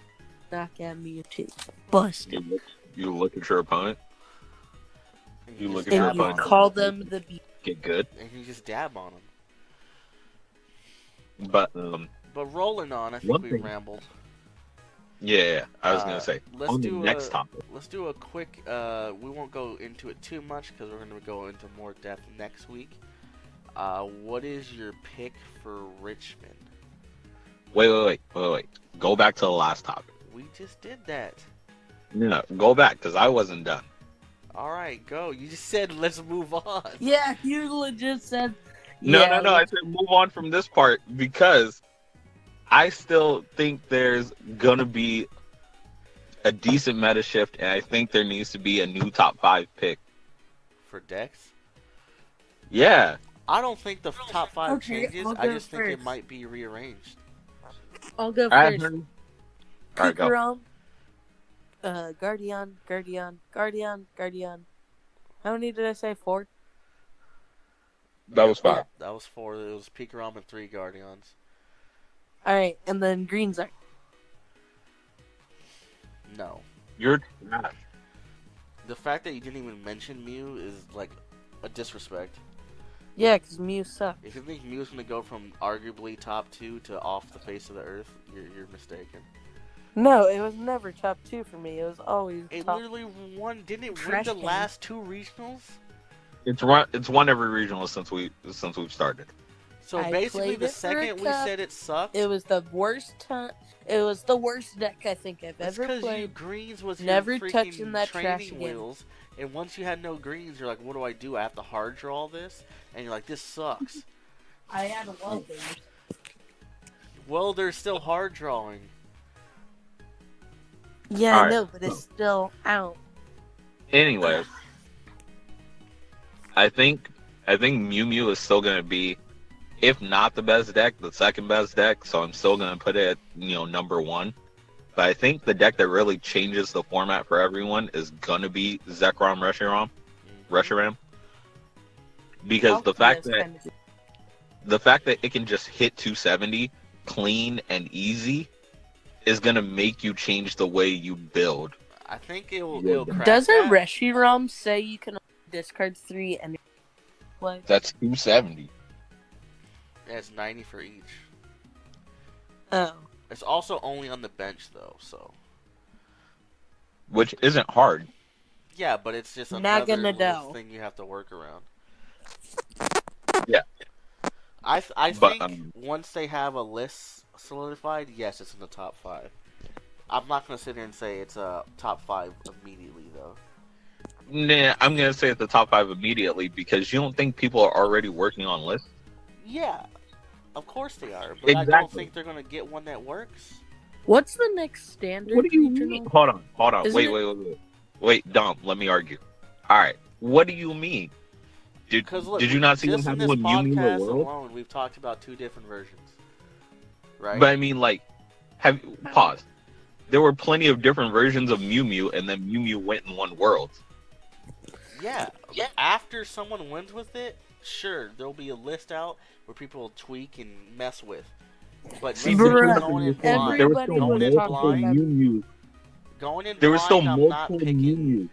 knock out Mewtwo, bust. You look at your opponent. You look at And your you opponent. call them the beast. Get good. and you just dab on them. But But rolling on, I think One we thing- rambled. yeah, I was gonna say Let's on the do next topic. Let's do a quick. We won't go into it too much because we're going to go into more depth next week. What is your pick for Richmond? Wait. Go back to the last topic. We just did that. No, go back because I wasn't done. All right, go. You just said let's move on. Yeah, you legit said. No. I said move on from this part because I still think there's gonna be a decent meta shift, and I think there needs to be a new top 5 pick. For Dex. Yeah, I don't think the top 5 Okay, changes. I'll I go just think it first. might be rearranged. I'll go I first. heard. All right, go. Pikarom, Guardian. How many did I say? 4? That was fine. That was 4. It was Pikarom and 3 Guardians. Alright, and then Green's are. No. You're trash. The fact that you didn't even mention Mew is like a disrespect. Yeah, because Mew sucks. If you think Mew's gonna go from arguably top 2 to off the face of the earth, you're mistaken. No, it was never top 2 for me. It was always It top. literally won. Didn't it win Trash the can. last 2 regionals? It's won every regional since we've started. So I basically, played the it for a second we cup. said it sucked, It was the worst time. It was the worst deck I think I've it's ever because you played. greens was Never your freaking touching that training trash again. wheels, and once you had no greens, you're like, what do I do? I have to hard draw this, and you're like, this sucks. I had a welder. Well, they're still hard drawing. Yeah, All I right. know, but it's still out. Anyways, I think Mew Mew is still gonna be, if not the best deck, the second best deck. So I'm still gonna put it, number 1. But I think the deck that really changes the format for everyone is gonna be Zekrom Reshiram, because the fact that it can just hit 270 clean and easy is gonna make you change the way you build. I think it'll Yeah. crack Doesn't that. Reshiram say you can discard 3 and play? That's 270. It's 90 for each. Oh. It's also only on the bench though, so Which isn't hard. yeah, but it's just Not another gonna little know. thing you have to work around. Yeah. I But, think once they have a list solidified, yes, it's in the top 5. I'm not gonna sit here and say it's a top 5 immediately though. Nah, I'm gonna say it's the top 5 immediately because you don't think people are already working on lists. Yeah, of course they are, but I don't Exactly. think they're gonna get one that works. What's the next standard What do you regional? mean? Hold on. Isn't Wait. Wait, Dom, let me argue. All right, what do you mean? Did Because look, you not see what just in happened this with Mew Mew podcast World? alone, we've talked about 2 different versions, right? But I mean, like, pause. There were plenty of different versions of Mew Mew, and then Mew Mew went and won Worlds. Yeah. After someone wins with it, sure, there'll be a list out where people will tweak and mess with. But See, maybe Bruh, going in there blind, were everybody still going in multiple blind, Mew Mew. going in There were blind, still I'm not multiple Mew picking Mew.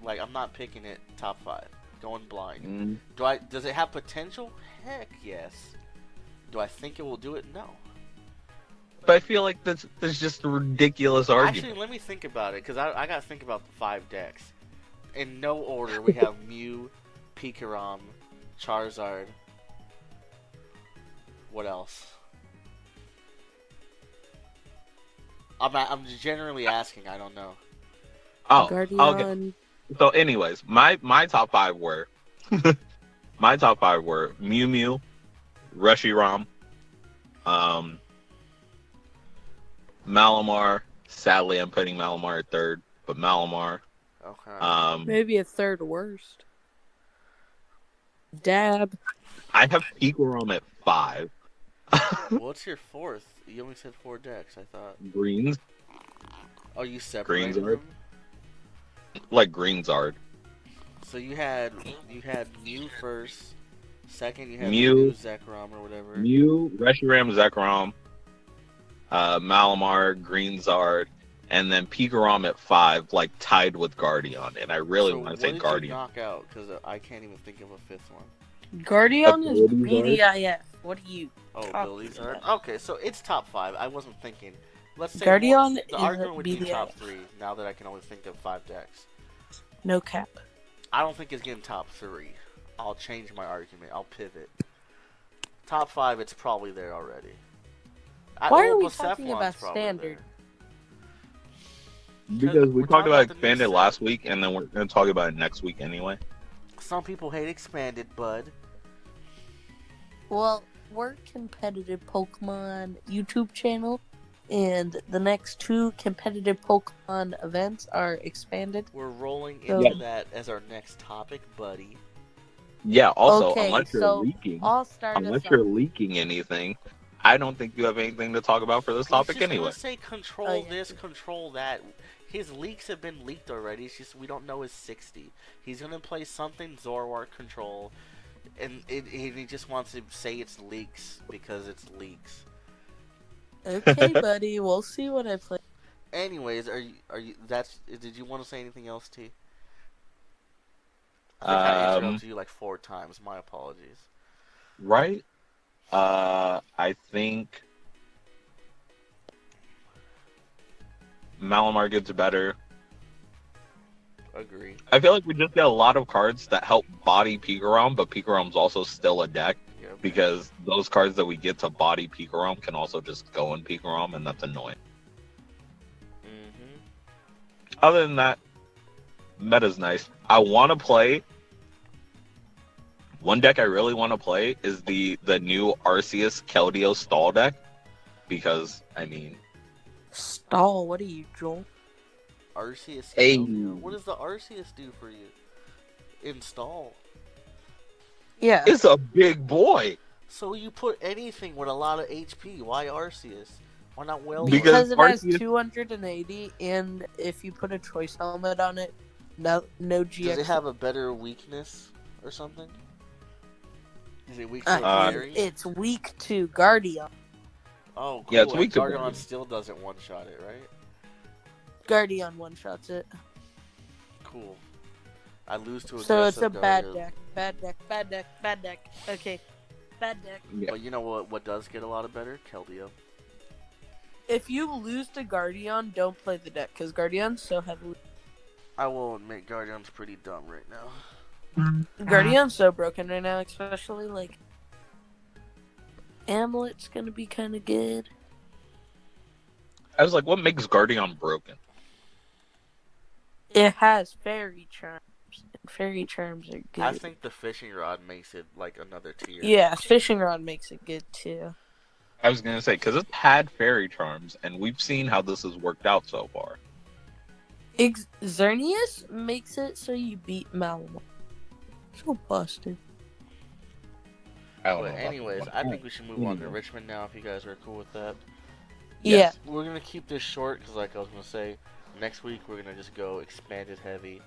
like I'm not picking it top 5. Going blind. Mm. Does it have potential? Heck yes. Do I think it will do it? No. But I feel like that's just a ridiculous argument. Actually, let me think about it, because I got to think about the 5 decks. In no order, we have Mew, Pikarom, Charizard. What else? I'm generally asking. I don't know. Oh, okay. Guardian. So, anyways, my top five were Mew Mew, Reshiram, um, Malamar. Sadly, I'm putting Malamar at third, but Malamar. Okay. Maybe a third worst. Dab. I have Pikarom at 5. What's your fourth? You only said 4 decks. I thought. Greens, Oh, you separated Greensard, them. like Greensard. So you had Mew first. Second, you had Mew. Mew Zekrom or whatever. Mew, Reshiram, Zekrom, Malamar, Greensard, and then Pikarom at 5, like tied with Guardian. And I really want to say What did Guardian. you knock out? Because I can't even think of a fifth one. Guardian is Ability BDIF. What are you? Oh, talking abilities are about? okay. So it's top 5. I wasn't thinking. Let's say Guardian the is argument would be BDIF. top 3. Now that I can only think of 5 decks, No cap. I don't think it's getting top 3. I'll change my argument. I'll pivot. Top 5, it's probably there already. Why are we talking about standard? Because we we're talked talking about about the new Expanded set. last week, and then we're going to talk about it next week anyway. Some people hate expanded, bud. Well, we're competitive Pokemon YouTube channel, and the next 2 competitive Pokemon events are expanded. We're rolling So- into that as our next topic, buddy. Yeah, also, Okay, unless you're so leaking, I'll start us unless off. you're leaking anything, I don't think you have anything to talk about for this topic He's just anyway. gonna say control Oh, yeah. this, control that. His leaks have been leaked already. It's just we don't know his 60. He's gonna play something Zoroark control, and he just wants to say it's leaks because it's leaks. Okay, buddy, we'll see what I play. Anyways, are you? Did you want to say anything else, T? I think I interrupted you like 4 times. My apologies. Right? I think Malamar gets better. Agree. I feel like we just get a lot of cards that help body Pikarom, but Pikarom's also still a deck Yep. because those cards that we get to body Pikarom can also just go in Pikarom, and that's annoying. Mhm. Other than that, meta's nice. I want to play. One deck I really want to play is the new Arceus Keldeo stall deck because I mean Stall, what are you, Joel? Arceus. Hey. Keldeo. What does the Arceus do for you? Install. Yeah. it's a big boy. So you put anything with a lot of HP. Why Arceus? Why not Wailord? Because Because it has Arceus- 280, and if you put a choice helmet on it, no GX. Does it have a better weakness or something? Is it weak to Fairy? It's weak to Guardian. Oh, cool. Yeah, it's and weak to Gargon Guardian. still doesn't one-shot it, right? Guardian one-shots it. Cool. I lose to So it's a aggressive bad Guardian. deck. Bad deck. Bad deck. Bad deck. Okay. Bad deck. Yeah. But you know what does get a lot of better? Keldeo. If you lose to Guardian, don't play the deck, because Guardian's so heavily... I will admit Guardian's pretty dumb right now. Guardian's so broken right now, especially, like... Amulet's gonna be kind of good. I was like, what makes Guardian broken? It has Fairy Charms. And Fairy Charms are good. I think the fishing rod makes it like another tier. Yeah, Fishing Rod makes it good, too. I was gonna say because it's had fairy charms, and we've seen how this has worked out so far. Xerneas makes it so you beat Malamar. So busted. I don't But know about anyways, that I one. think we should move on to Richmond now if you guys are cool with that. Yes. We're going to keep this short because like I was going to say, next week we're going to just go expanded heavy.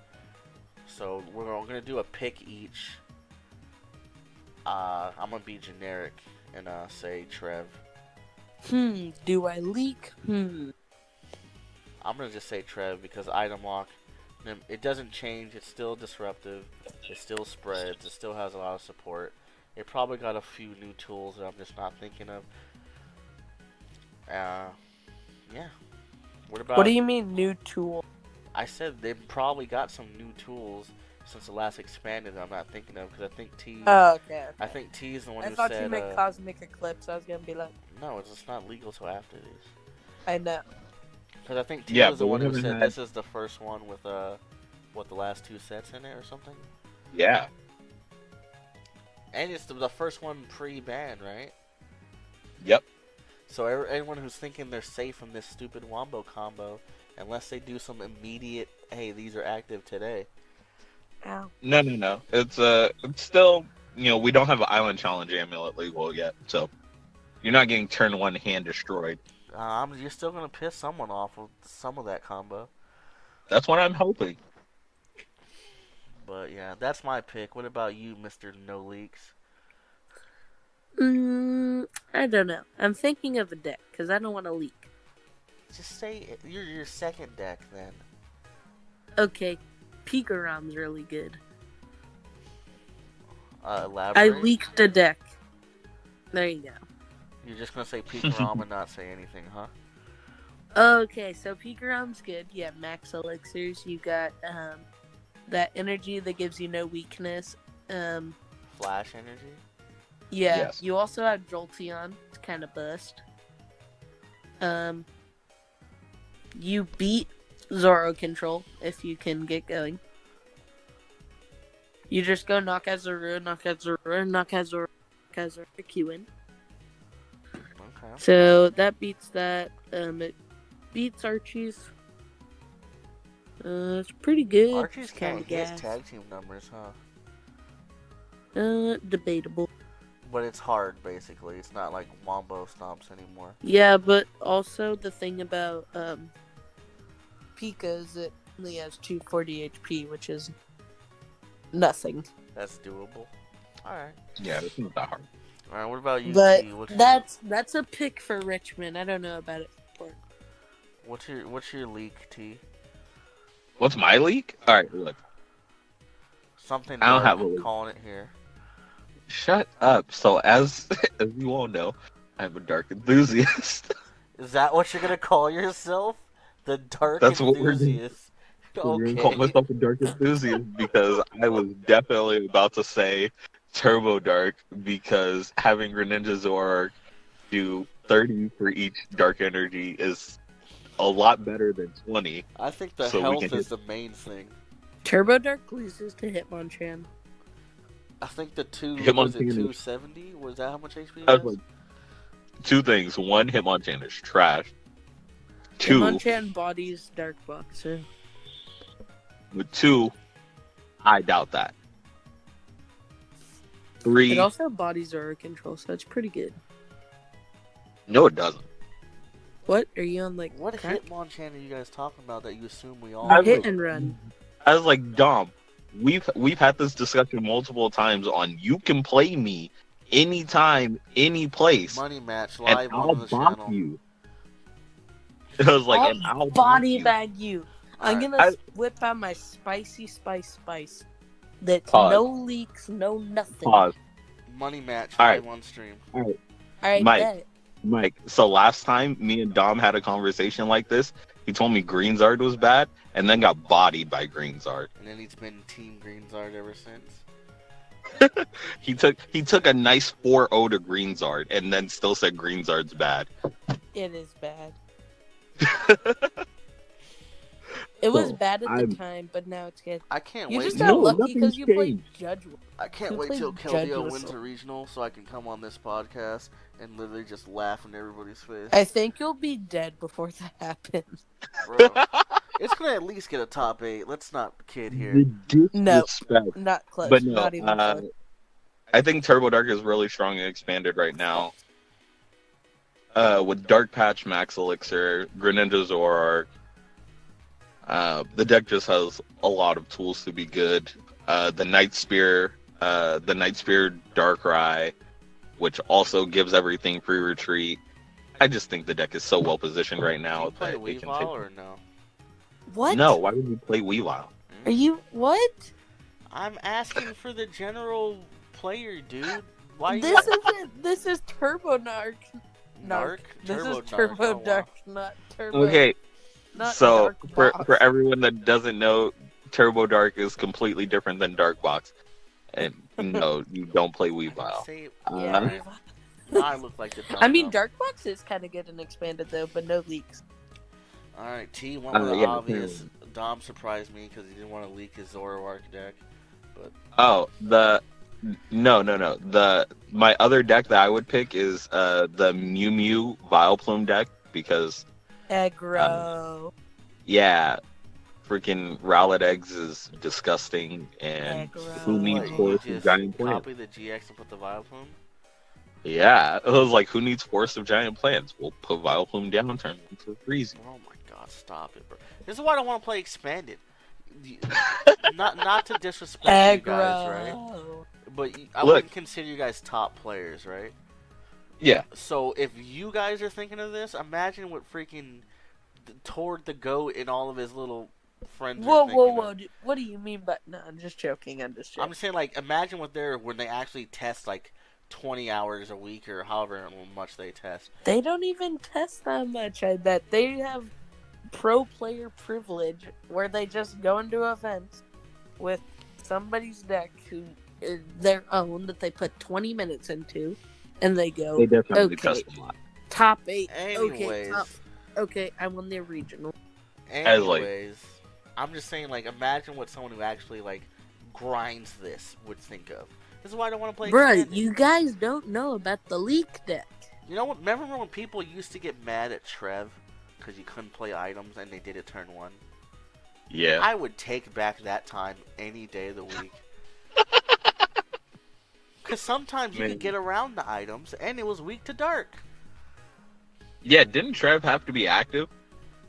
So we're going to do a pick each. I'm going to be generic and say Trev. Do I leak? I'm going to just say Trev because item lock, it doesn't change. It's still disruptive. It still spreads. It still has a lot of support. It probably got a few new tools that I'm just not thinking of. Yeah. What about? What do you mean, new tool? I said they probably got some new tools since the last expanded that I'm not thinking of because I think T. Oh, okay. I think T is the one I who thought said. you meant Cosmic Eclipse. I was gonna be like, No, it's not legal till after these. I know. Because I think T Yeah, was the but we one who haven't said had. this is the first one with what, the last 2 sets in it or something. Yeah. And it's the first one pre-ban, right? Yep. So anyone who's thinking they're safe from this stupid Wombo combo, unless they do some immediate, hey, these are active today. Ow. No. It's still, we don't have an Island Challenge amulet legal yet, so you're not getting turn 1 hand destroyed. You're still gonna piss someone off with some of that combo. That's what I'm hoping. But yeah, that's my pick. What about you, Mr. No Leaks? I don't know. I'm thinking of a deck because I don't want to leak. Just say your second deck then. Okay, Pikaram's really good. Elaborate. I leaked a deck. There you go. You're just gonna say Pikaram and not say anything, huh? Okay, so Pikaram's good. Yeah, max elixirs. You got that energy that gives you no weakness. Flash energy. Yeah, Yes. you also have Jolteon. It's kind of bust. You beat Zoro Control if you can get going. You just go knock out Zoro, knock out Zoro, knock out Zoro, knock out Zoro, Q in. Okay. So that beats that. It beats Archie's. It's pretty good. Archie's It's kinda can't hit gas. tag team numbers, huh? Debatable. But it's hard, basically. It's not like Wombo stomps anymore. Yeah, but also the thing about Pika is it only has 240 HP, which is nothing. That's doable. Alright. Yeah, it's not that hard. Alright, what about you, But T? that's a pick for Richmond. I don't know about it. What's your leak, T? What's my leak? All right, look. Something I don't dark, have a leak. calling it here. Shut up. So as you all know, I'm a dark enthusiast. Is that what you're gonna call yourself? The dark That's what we're doing. enthusiast. I'm gonna call Okay. myself a dark enthusiast because I was definitely about to say Turbo Dark because having Greninja Zoroark do 30 for each dark energy is a lot better than 20. I think the So we health can is hit- the main thing. Turbo Dark loses to Hitmonchan. I think the two Hitmonchan was it is- 270? Was that how much HP it That's has? like two things. One, Hitmonchan is trash. Two, Hitmonchan bodies Dark Boxer. with two, I doubt that. It Three, also bodies Zoro Control, so it's pretty good. no, it doesn't. What? Are you on, like, What crack? Hitmonchan are you guys talking about that you assume we all The I know? was- hit and run. I was like, Dom, we've had this discussion multiple times on you can play me anytime, any place, Money match and live I'll on the bop channel. you. I was like, and I'll body bop bag you. I'm Alright. gonna whip out my spicy spice. That's Pause. no leaks, no nothing. Pause. Money match Alright. live on stream. Alright, Mike. bet. Mike, so last time me and Dom had a conversation like this, he told me Greenzard was bad, and then got bodied by Greenzard. And then he's been Team Greenzard ever since. He took a nice 4-0 to Greenzard, and then still said Greenzard's bad. It is bad. It was So, bad at I'm- the time, but now it's good. I can't You wait. just till- got No, lucky because nothing's you played changed. Judge. I can't you wait played till Judge Keldeo Whistle. wins a regional so I can come on this podcast and literally just laugh in everybody's face. I think you'll be dead before that happens. Bro, it's gonna at least get a top 8. Let's not kid The here. No. disrespect. Not close. But no, not even close. I think Turbo Dark is really strong and expanded right now. With Dark Patch, Max Elixir, Greninja Zoroark, the deck just has a lot of tools to be good. The Night Spear Darkrai, which also gives everything free retreat. I just think the deck is so well positioned right Do now you play that it can Weavile take. or no? What? No, why would you play Weavile? Are you what? I'm asking for the general player, dude. Why This you isn't. This is Turbo Narc. Narc? This Turbo is Turbo Narc. Oh, wow. Dark, not Turbo. Okay, Not so Dark for Box. everyone that doesn't know, Turbo Dark is completely different than Dark Box, and no, you don't play Weavile. Say, Yeah. I look like the dumb I mean, dumb. Dark Box is kind of good and expanded though, but no leaks. All right, T went with the Yeah. obvious. Dom surprised me because he didn't want to leak his Zoroark deck. But Oh, no. My other deck that I would pick is the Mew Mew Vileplume deck because Aggro. yeah, freaking Rowlet Eggs is disgusting, and who Aggro. needs what, you Forest of just Giant Plants? copy the GX and put the Vileplume? Yeah, it was like, who needs Forest of Giant Plants? We'll put Vileplume down, turn it into Freezy. Oh my god, stop it, bro. This is why I don't want to play Expanded. Not to disrespect you guys, right? Aggro. But I Look. wouldn't consider you guys top players, right? Yeah, So if you guys are thinking of this, imagine what freaking Toward the Goat and all of his little friends Whoa, are thinking whoa. of. What do you mean by... No, I'm just joking. I'm just saying, like, imagine what they're when they actually test like 20 hours a week or however much they test. They don't even test that much, I bet. They have pro player privilege where they just go into events with somebody's deck who is their own that they put 20 minutes into, and they go, they definitely okay, test a lot. top 8. Anyways, Okay, I won the regional. anyways, I'm just saying, like, imagine what someone who actually like grinds this would think of. This is why I don't want to play. Bruh, Expanded. you guys don't know about the leak deck. You know what? Remember when people used to get mad at Trev because you couldn't play items and they did it turn 1? Yeah, I would take back that time any day of the week. Because sometimes you could get around the items and it was weak to dark. yeah. Didn't Trev have to be active?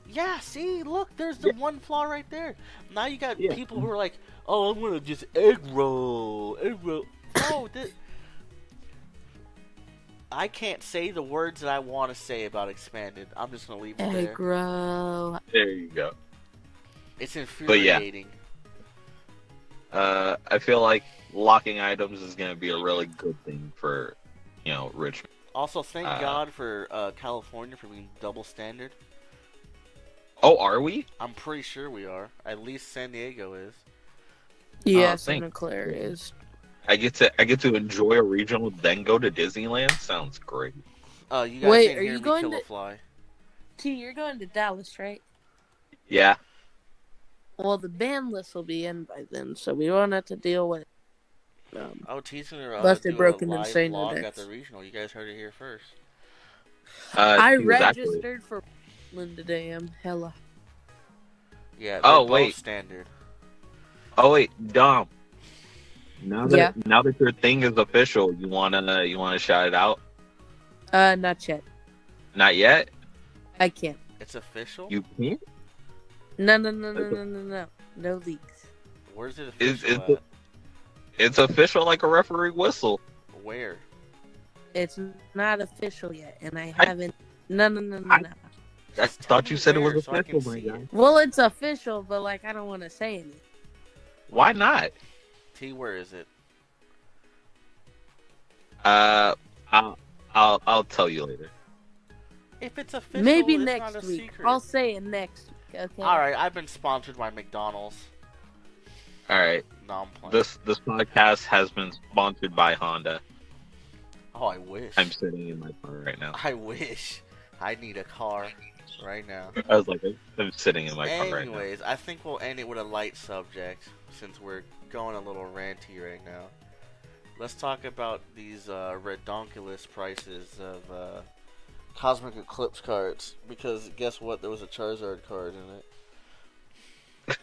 Yeah, see, look, there's the one flaw right there. Now you got Yeah. people who are like, oh, I'm gonna just egg roll. No, I can't say the words that I want to say about Expanded. I'm just gonna leave it there. Aggro. There you go. It's yeah. infuriating. I feel like locking items is going to be a really good thing for, Richmond. Also, thank God for California for being double standard. Oh, are we? I'm pretty sure we are. At least San Diego is. Yeah, thank- Santa Clara is. I get to enjoy a regional, then go to Disneyland. Sounds great. You guys Wait, didn't are hear you me going kill to- a fly. T, you're going to Dallas, right? Yeah. Well, the ban list will be in by then, so we won't have to deal with. Oh, T's gonna Busted, do broken, a and live saying vlog no at the decks. regional. You guys heard it here first. I he was actually- registered for Portland today. I'm hella. Yeah. They're Oh, both wait. standard. Oh wait, Dom. Now that Yeah. now that your thing is official, you wanna shout it out? Not yet. Not yet. I can't. It's official. You can't. No. No leaks. Where's it Is official it- It's official like a referee whistle. at? Where? It's not official yet, and I I- haven't. No. I Just thought tell you me said it where was so I can official, my see guy. it. Well, it's official, but like I don't want to say anything. Why not? T, where is it? I'll tell you later. If it's official, Maybe it's next not a week. secret. I'll say it next week. Okay. All right, I've been sponsored by McDonald's. All right. No, I'm playing. This podcast has been sponsored by Honda. Oh, I wish. I'm sitting in my car right now. I wish. I need a car right now. I was like, I'm sitting in my car right now. Anyways, I think we'll end it with a light subject since we're going a little ranty right now. Let's talk about these redonkulous prices of Cosmic Eclipse cards. Because guess what? There was a Charizard card in it.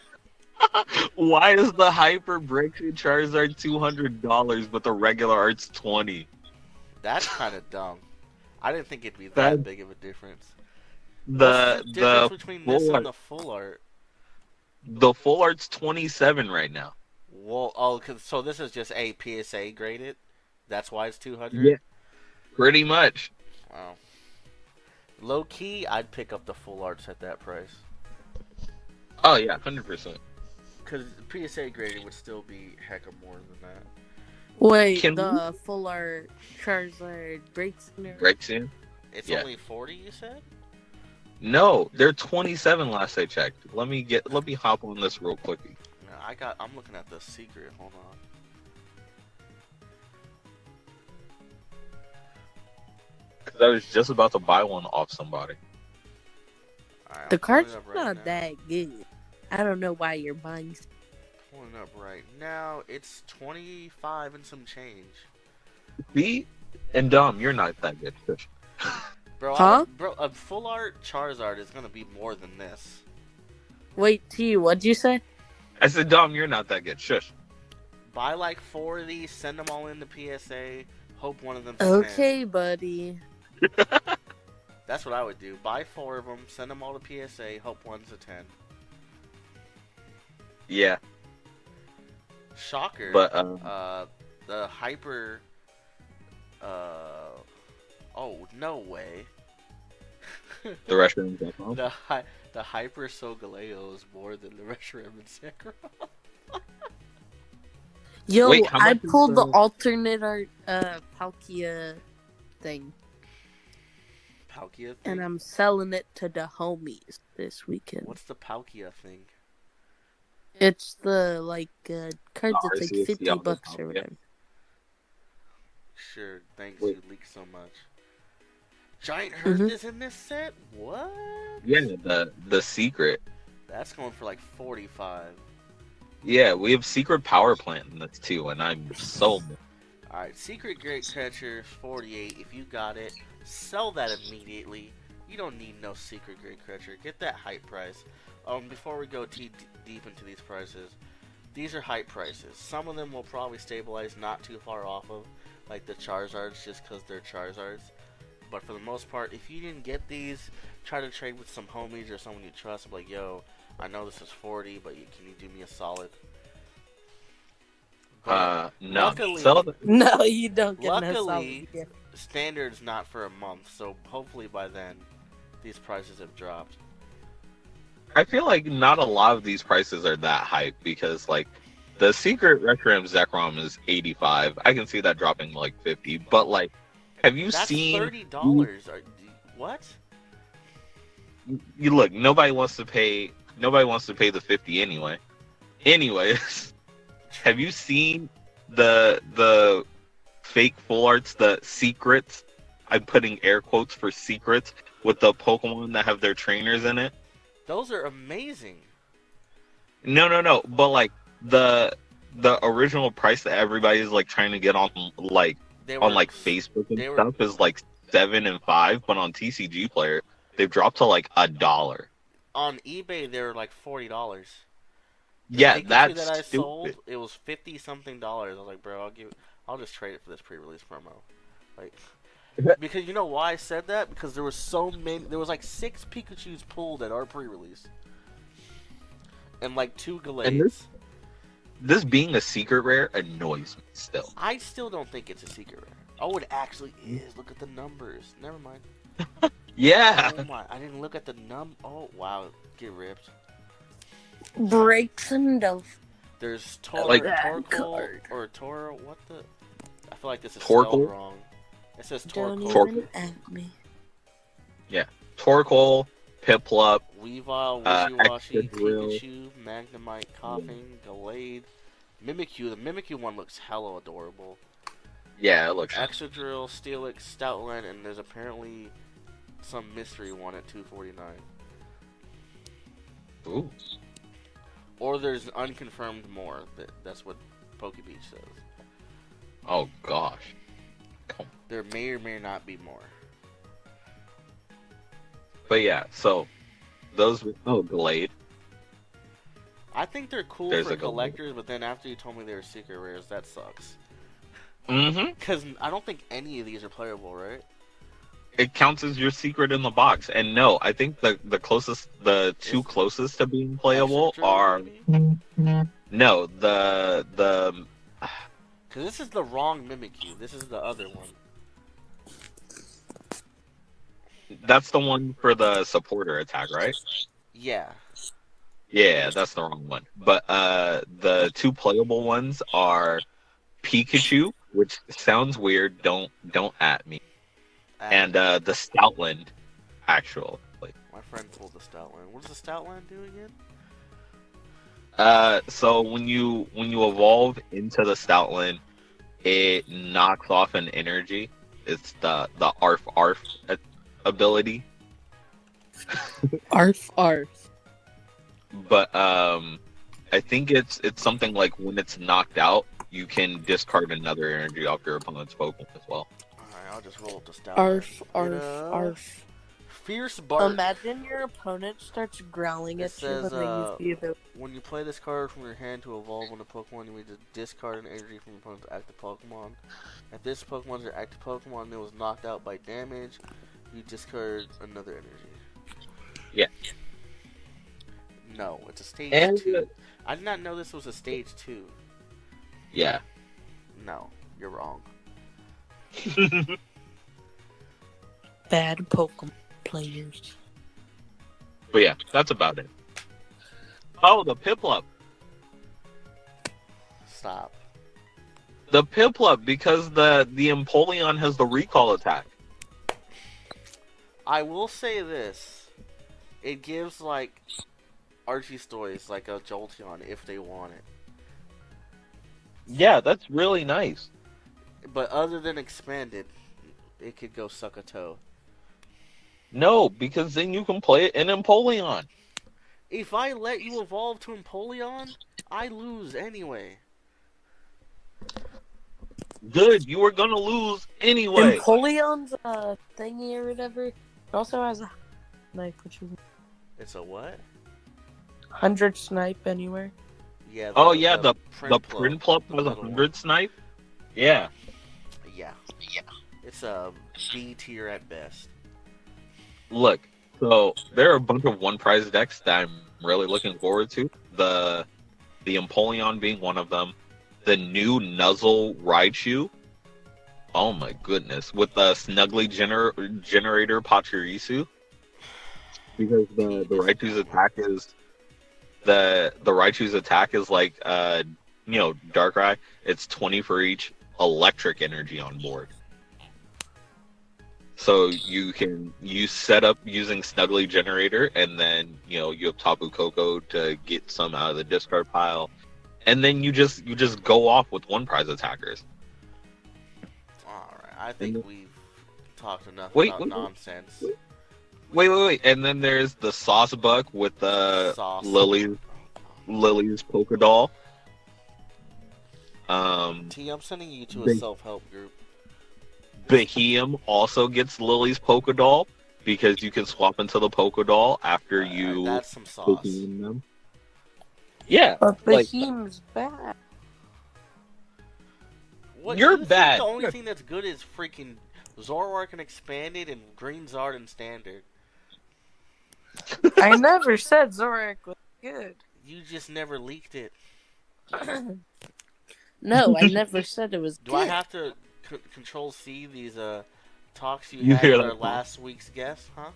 Why is the Hyper Breakthrough Charizard $200 but the regular art's $20? That's kind of dumb. I didn't think it'd be that That- big of a difference. The What's the difference the between this full and the full art? the full art's 27 right now. Well, so this is just a PSA graded. That's why it's 200. Yeah. Pretty much. Wow. Low key, I'd pick up the full arts at that price. Oh yeah, 100%. Because PSA graded would still be hecka more than that. Wait, Can the full art Charizard breaks in there. Breaks in? It's Yeah. only 40, you said? No, they're 27 last I checked. Let me hop on this real quickly. No, I'm looking at the secret. Hold on. Because I was just about to buy one off somebody. Alright, The I'm pulling card's it up right not now. that good. I don't know why you're buying. Pulling it up right now. It's 25 and some change. See? And Dom, you're not that good. Shush. Bro, Huh? a full art Charizard is gonna be more than this. Wait, T, what'd you say? I said, Dom, you're not that good. Shush. Buy like 4 of these, send them all into PSA, hope one of them's a 10. Okay, buddy. That's what I would do. Buy 4 of them, send them all to PSA, hope one's a 10. Yeah. Shocker. But, the hyper. Oh, no way. the restaurant. The hyper Solgaleo is more than the Reshiram and Sekiro. Yo, Wait, how I much is pulled the the- alternate art Palkia thing, Palkia thing? and I'm selling it to the homies this weekend. What's the Palkia thing? It's the card The that's like RCS $50 Diablo or Palkia. whatever. Sure, thanks, Wait. you leaked so much. Giant Herd Mhm. is in this set? What? Yeah, the secret. That's going for like 45. Yeah, we have secret power plant in this too, and I'm so. Alright, Secret Great Catcher 48. If you got it, sell that immediately. You don't need no Secret Great Catcher. Get that hype price. Before we go deep into these prices, these are hype prices. Some of them will probably stabilize not too far off of, like the Charizards, just because they're Charizards. But for the most part, if you didn't get these, try to trade with some homies or someone you trust. Like, yo, I know this is 40, but can you do me a solid? No. Luckily- Sell the- No, you don't get no Luckily- solid gift. Standard's not for a month, so hopefully by then, these prices have dropped. I feel like not a lot of these prices are that hype because like the secret Reshiram Zekrom is 85. I can see that dropping to, like 50. But like, have you That's seen? $30. What? You look. Nobody wants to pay. Nobody wants to pay the 50 anyway. Anyways, have you seen the fake full arts, the secrets? I'm putting air quotes for secrets with the Pokemon that have their trainers in it. Those are amazing. No. But like the original price that everybody's like trying to get on like They on like Facebook and they were- stuff is like 7 and 5, but on TCG Player they've dropped to like $1. on eBay. They were like $40. The Yeah, Pikachu that's that I stupid. sold. It was $50-something. I was like, bro, I'll just trade it for this pre-release promo. Like, because you know why I said that? Because there was so many. There was like 6 Pikachu's pulled at our pre-release, and like 2 Gallades. This being a secret rare annoys me still. I still don't think it's a secret rare. Oh, it actually is. Look at the numbers. Never mind. Yeah. Oh my! I didn't look at the Oh wow! Get ripped. Breaks and Dolph. There's Like- Torkoal card. or Toro. What the? I feel like this is Torkoal? spelled wrong. It says Don't Torkoal. even at me. Torkoal, Piplup, Weavile, Wishiwashi, Excadrill. Pikachu, Magnemite, Coughing, Gallade, Mimikyu. The Mimikyu one looks hella adorable. yeah, it looks. Excadrill, Steelix, Stoutland, and there's apparently some mystery one at 249. Ooh. Or there's unconfirmed more. That's what PokeBeach says. Oh gosh. Come. There may or may not be more. But yeah, so those. Oh, Glade. I think they're cool There's for a Gallade. collectors, but then after you told me they were secret rares, that sucks. Mm-hmm. Because I don't think any of these are playable, right? It counts as your secret in the box, and no, I think the two closest to being playable Excadrill, are maybe? no the Because this is the wrong Mimikyu. This is the other one. that's the one for the supporter attack, right? Yeah. Yeah, that's the wrong one. But the two playable ones are Pikachu, which sounds weird. Don't at me. And the Stoutland, actually. My friend pulled the Stoutland. What does the Stoutland do again? So when you evolve into the Stoutland, it knocks off an energy. It's the Arf ability. Arf, arf. But I think it's something like when it's knocked out, you can discard another energy off your opponent's Pokemon as well. Alright, I'll just roll up the stat Arf, line. arf, arf. Fierce Bark. Imagine your opponent starts growling It at you says, when they use the ability. when you play this card from your hand to evolve when a Pokemon, you may just discard an energy from your opponent's active Pokemon. If this Pokemon is your active Pokemon and it was knocked out by damage, you discard another energy. Yeah. No, it's a stage And 2. I did not know this was a stage 2. yeah. No, you're wrong. Bad Pokemon players. But yeah, that's about it. Oh, the Piplup. Stop. The Piplup, because the Empoleon has the recall attack. I will say this. It gives, like, Archie stories, like a Jolteon, if they want it. Yeah, that's really nice. But other than expanded, it could go suck a toe. No, because then you can play it in Empoleon. If I let you evolve to Empoleon, I lose anyway. Good, you were gonna lose anyway. Empoleon's thingy or whatever. It also has a snipe, which is It's a what? 100 snipe anywhere. Yeah. Oh yeah, the Prinplup, Prinplup the has little 100 snipe. Yeah. one. Yeah. It's a B tier at best. Look, so there are a bunch of one prize decks that I'm really looking forward to. The Empoleon being one of them. The new Nuzzle Raichu. Oh my goodness. With the Snuggly Generator Pachirisu. Because the Raichu's attack is the Raichu's attack is like Darkrai. It's 20 for each electric energy on board. So you set up using Snuggly Generator, and then you have Tapu Koko to get some out of the discard pile, and then you just go off with one prize attackers. All right. I think we've talked enough Wait, about wait, nonsense. Wait, and then there's the Sauce Buck with the Lily's Polka Doll. T, I'm sending you to a Big- self-help group. Behem also gets Lily's Polka Doll because you can swap into the Polka Doll after you That's some sauce. Pokemon them. Yeah, But like Behemoth's bad. What, You're you think bad. The only thing that's good is freaking Zoroark and Expanded and Green Zard and Standard. I never said Zorak was good. You just never leaked it. No, I never said it was Do good. I have to control C these talks you You had hear with that our call? last week's guest, huh?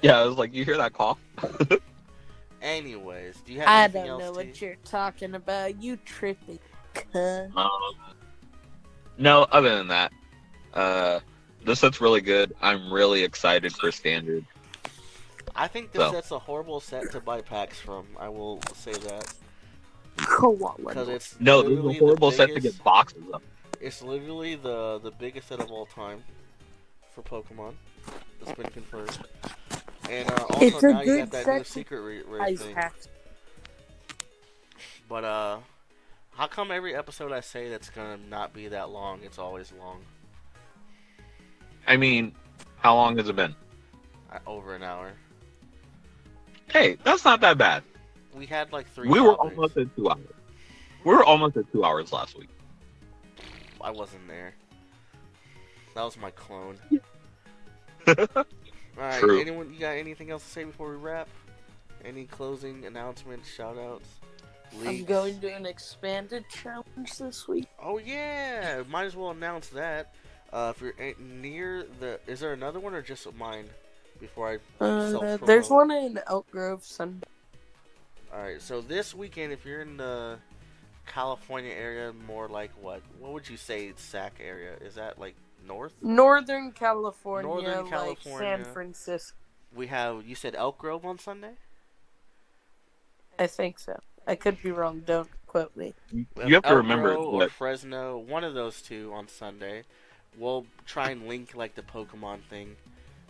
yeah, I was like, you hear that cough? Anyways, do you have I anything don't else, know T? what you're talking about. You tripping, cunt. No, other than that, this set's really good. I'm really excited for Standard. I think this So. set's a horrible set to buy packs from. I will say that. Koala. Because it's No, this is literally a horrible the set to biggest- get boxes of. It's literally the biggest set of all time for Pokemon. That's been confirmed. And also It's a now you good got that set new to secret rare Ice thing. hacks. But how come every episode I say that's gonna not be that long, it's always long? I mean, how long has it been? Over an hour. Hey, that's not that bad. We had like 3 We were topics. almost at 2 hours. We were almost at 2 hours last week. I wasn't there. That was my clone. Alright, True. anyone, you got anything else to say before we wrap? Any closing announcements, shoutouts, I'm leaks? going to an expanded challenge this week. Oh yeah, might as well announce that. If you're near the, is there another one or just mine? Before I self-promote? There's one in Elk Grove Sunday. Alright, so this weekend, if you're in the California area, more like what would you say SAC area? Is that like north? Northern California, Northern like California. San Francisco. We have, you said Elk Grove on Sunday? I think so. I could be wrong. Don't quote me. You have to Elk remember Grove or that Fresno, one of those two on Sunday. We'll try and link like the Pokemon thing.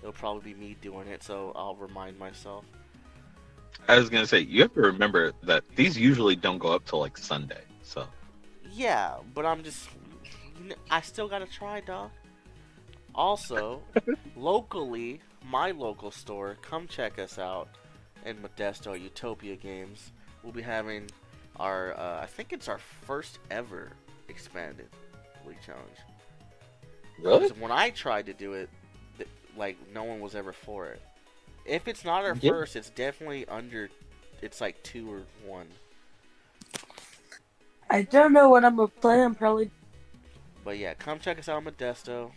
it'll probably be me doing it, so I'll remind myself. I was gonna say, you have to remember that these usually don't go up till like Sunday. So Yeah, but I'm just, I still gotta try, dog. Also, locally, my local store, come check us out in Modesto, Utopia Games. We'll be having our, I think it's our first ever expanded league challenge. really, Because when I tried to do it, like, no one was ever for it. If it's not our Yeah. first, it's definitely under, it's like 2 or 1. I don't know what I'm gonna play. I'm probably. But yeah, come check us out in Modesto.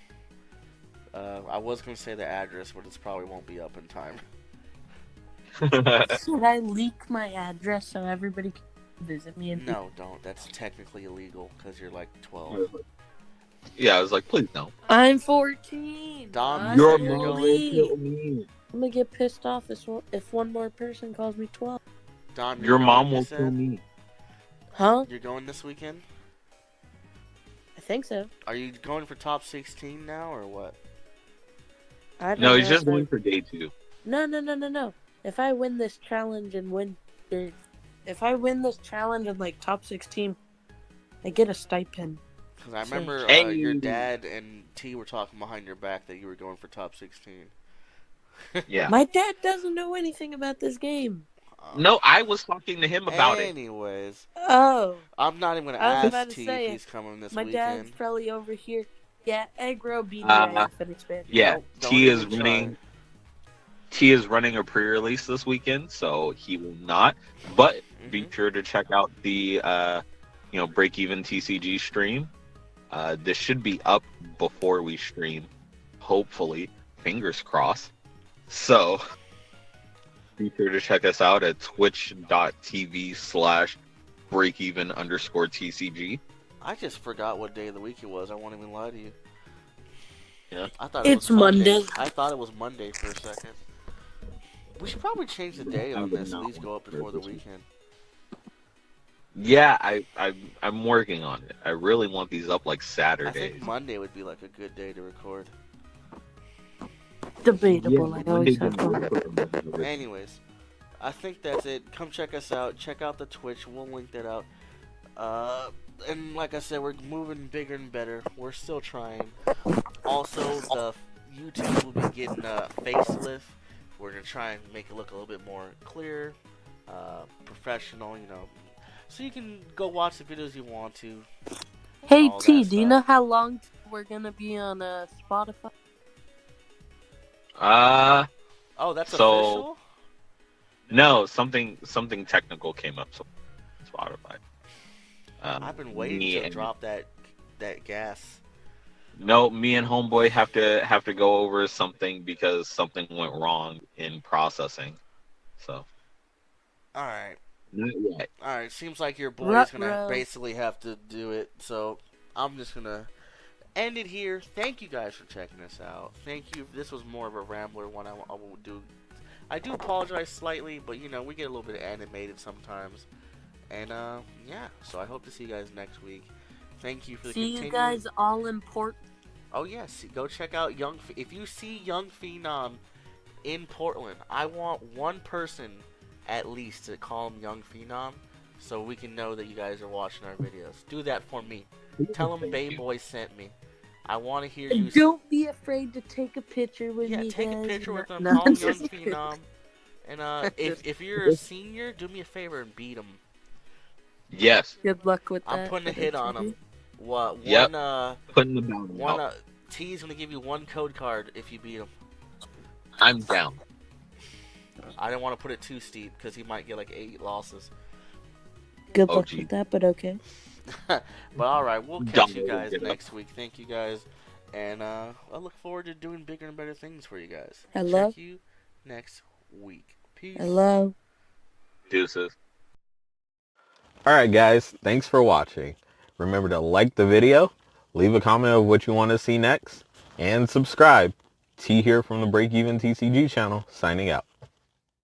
I was going to say the address, but it probably won't be up in time. Should I leak my address so everybody can visit me? And No, don't. That's technically illegal because you're like 12. yeah, I was like, please don't. I'm 14. Dom, I'm Your Your mom mom will will elite. kill me. I'm gonna get pissed off if one more person calls me 12. Dom, Your going, mom you will said? kill me. Huh? You're going this weekend? I think so. Are you going for top 16 now or what? I don't No, know he's just if I- going for day 2. No. If I win this challenge and if I win this challenge and like top 16, I get a stipend. Because I So- remember Hey. your dad and T were talking behind your back that you were going for top 16. Yeah. My dad doesn't know anything about this game. No, I was talking to him about it. Anyways, Oh, I'm not even going to I was ask about to T say, if he's coming this my dad's weekend. probably over here. Yeah, aggro beating Uh, my infinite expansion. Yeah, Nope, don't T is even try. running. T is running a pre-release this weekend, so he will not. But be Mhm. sure to check out the break even TCG stream. This should be up before we stream, hopefully. Fingers crossed. So be sure to check us out at twitch.tv/breakeven_TCG. I just forgot what day of the week it was. I won't even lie to you. Yeah. I thought it It's was Monday. Monday. I thought it was Monday for a second. We should probably change the day I on would this. At not least go up want before the this. weekend. Yeah, I'm working on it. I really want these up like I Saturdays. think Monday would be like a good day to record. Debatable. I Yeah, always Monday have to. didn't work for me. Anyways, I think that's it. Come check us out. Check out the Twitch. We'll link that out. And like I said, we're moving bigger and better. We're still trying. Also, the YouTube will be getting a facelift. We're gonna try and make it look a little bit more clear, professional. So you can go watch the videos you want to. Hey all T, that do you stuff. know how long we're gonna be on Spotify? Oh, that's So- official. No, something technical came up. So Spotify. I've been waiting me to and- drop that gas. No, me and Homeboy have to go over something because something went wrong in processing. So All right. not yet. All right, seems like your boy's gonna Ruh-roh. basically have to do it. So I'm just gonna end it here. Thank you guys for checking us out. Thank you. This was more of a rambler one. I will do. I do apologize slightly, but we get a little bit animated sometimes. And yeah. So I hope to see you guys next week. Thank you for the See you continued. guys all in Port. Oh yes, go check out if you see Young Phenom in Portland, I want one person at least to call him Young Phenom, so we can know that you guys are watching our videos. Do that for me. Tell him Thank Bay you. Boy sent me. I want to hear you. And don't be afraid to take a picture with Yeah, me, take guys. a picture with him. No, Call him Young just kidding. Phenom. And if you're a senior, do me a favor and beat him. Yes, Good luck with that. I'm putting a hit on him. What? Yep. One. putting the bounty One. out. T's gonna give you one code card if you beat him. I'm down. I didn't want to put it too steep because he might get like 8 losses. Good Oh, luck gee. with that, but okay. But alright, we'll catch you guys next week. Thank you guys. And I look forward to doing bigger and better things for you guys. Hello? Check you next week. Peace. Hello. Deuces. Alright guys, thanks for watching. Remember to like the video, leave a comment of what you want to see next, and subscribe. T here from the Break Even TCG channel, signing out.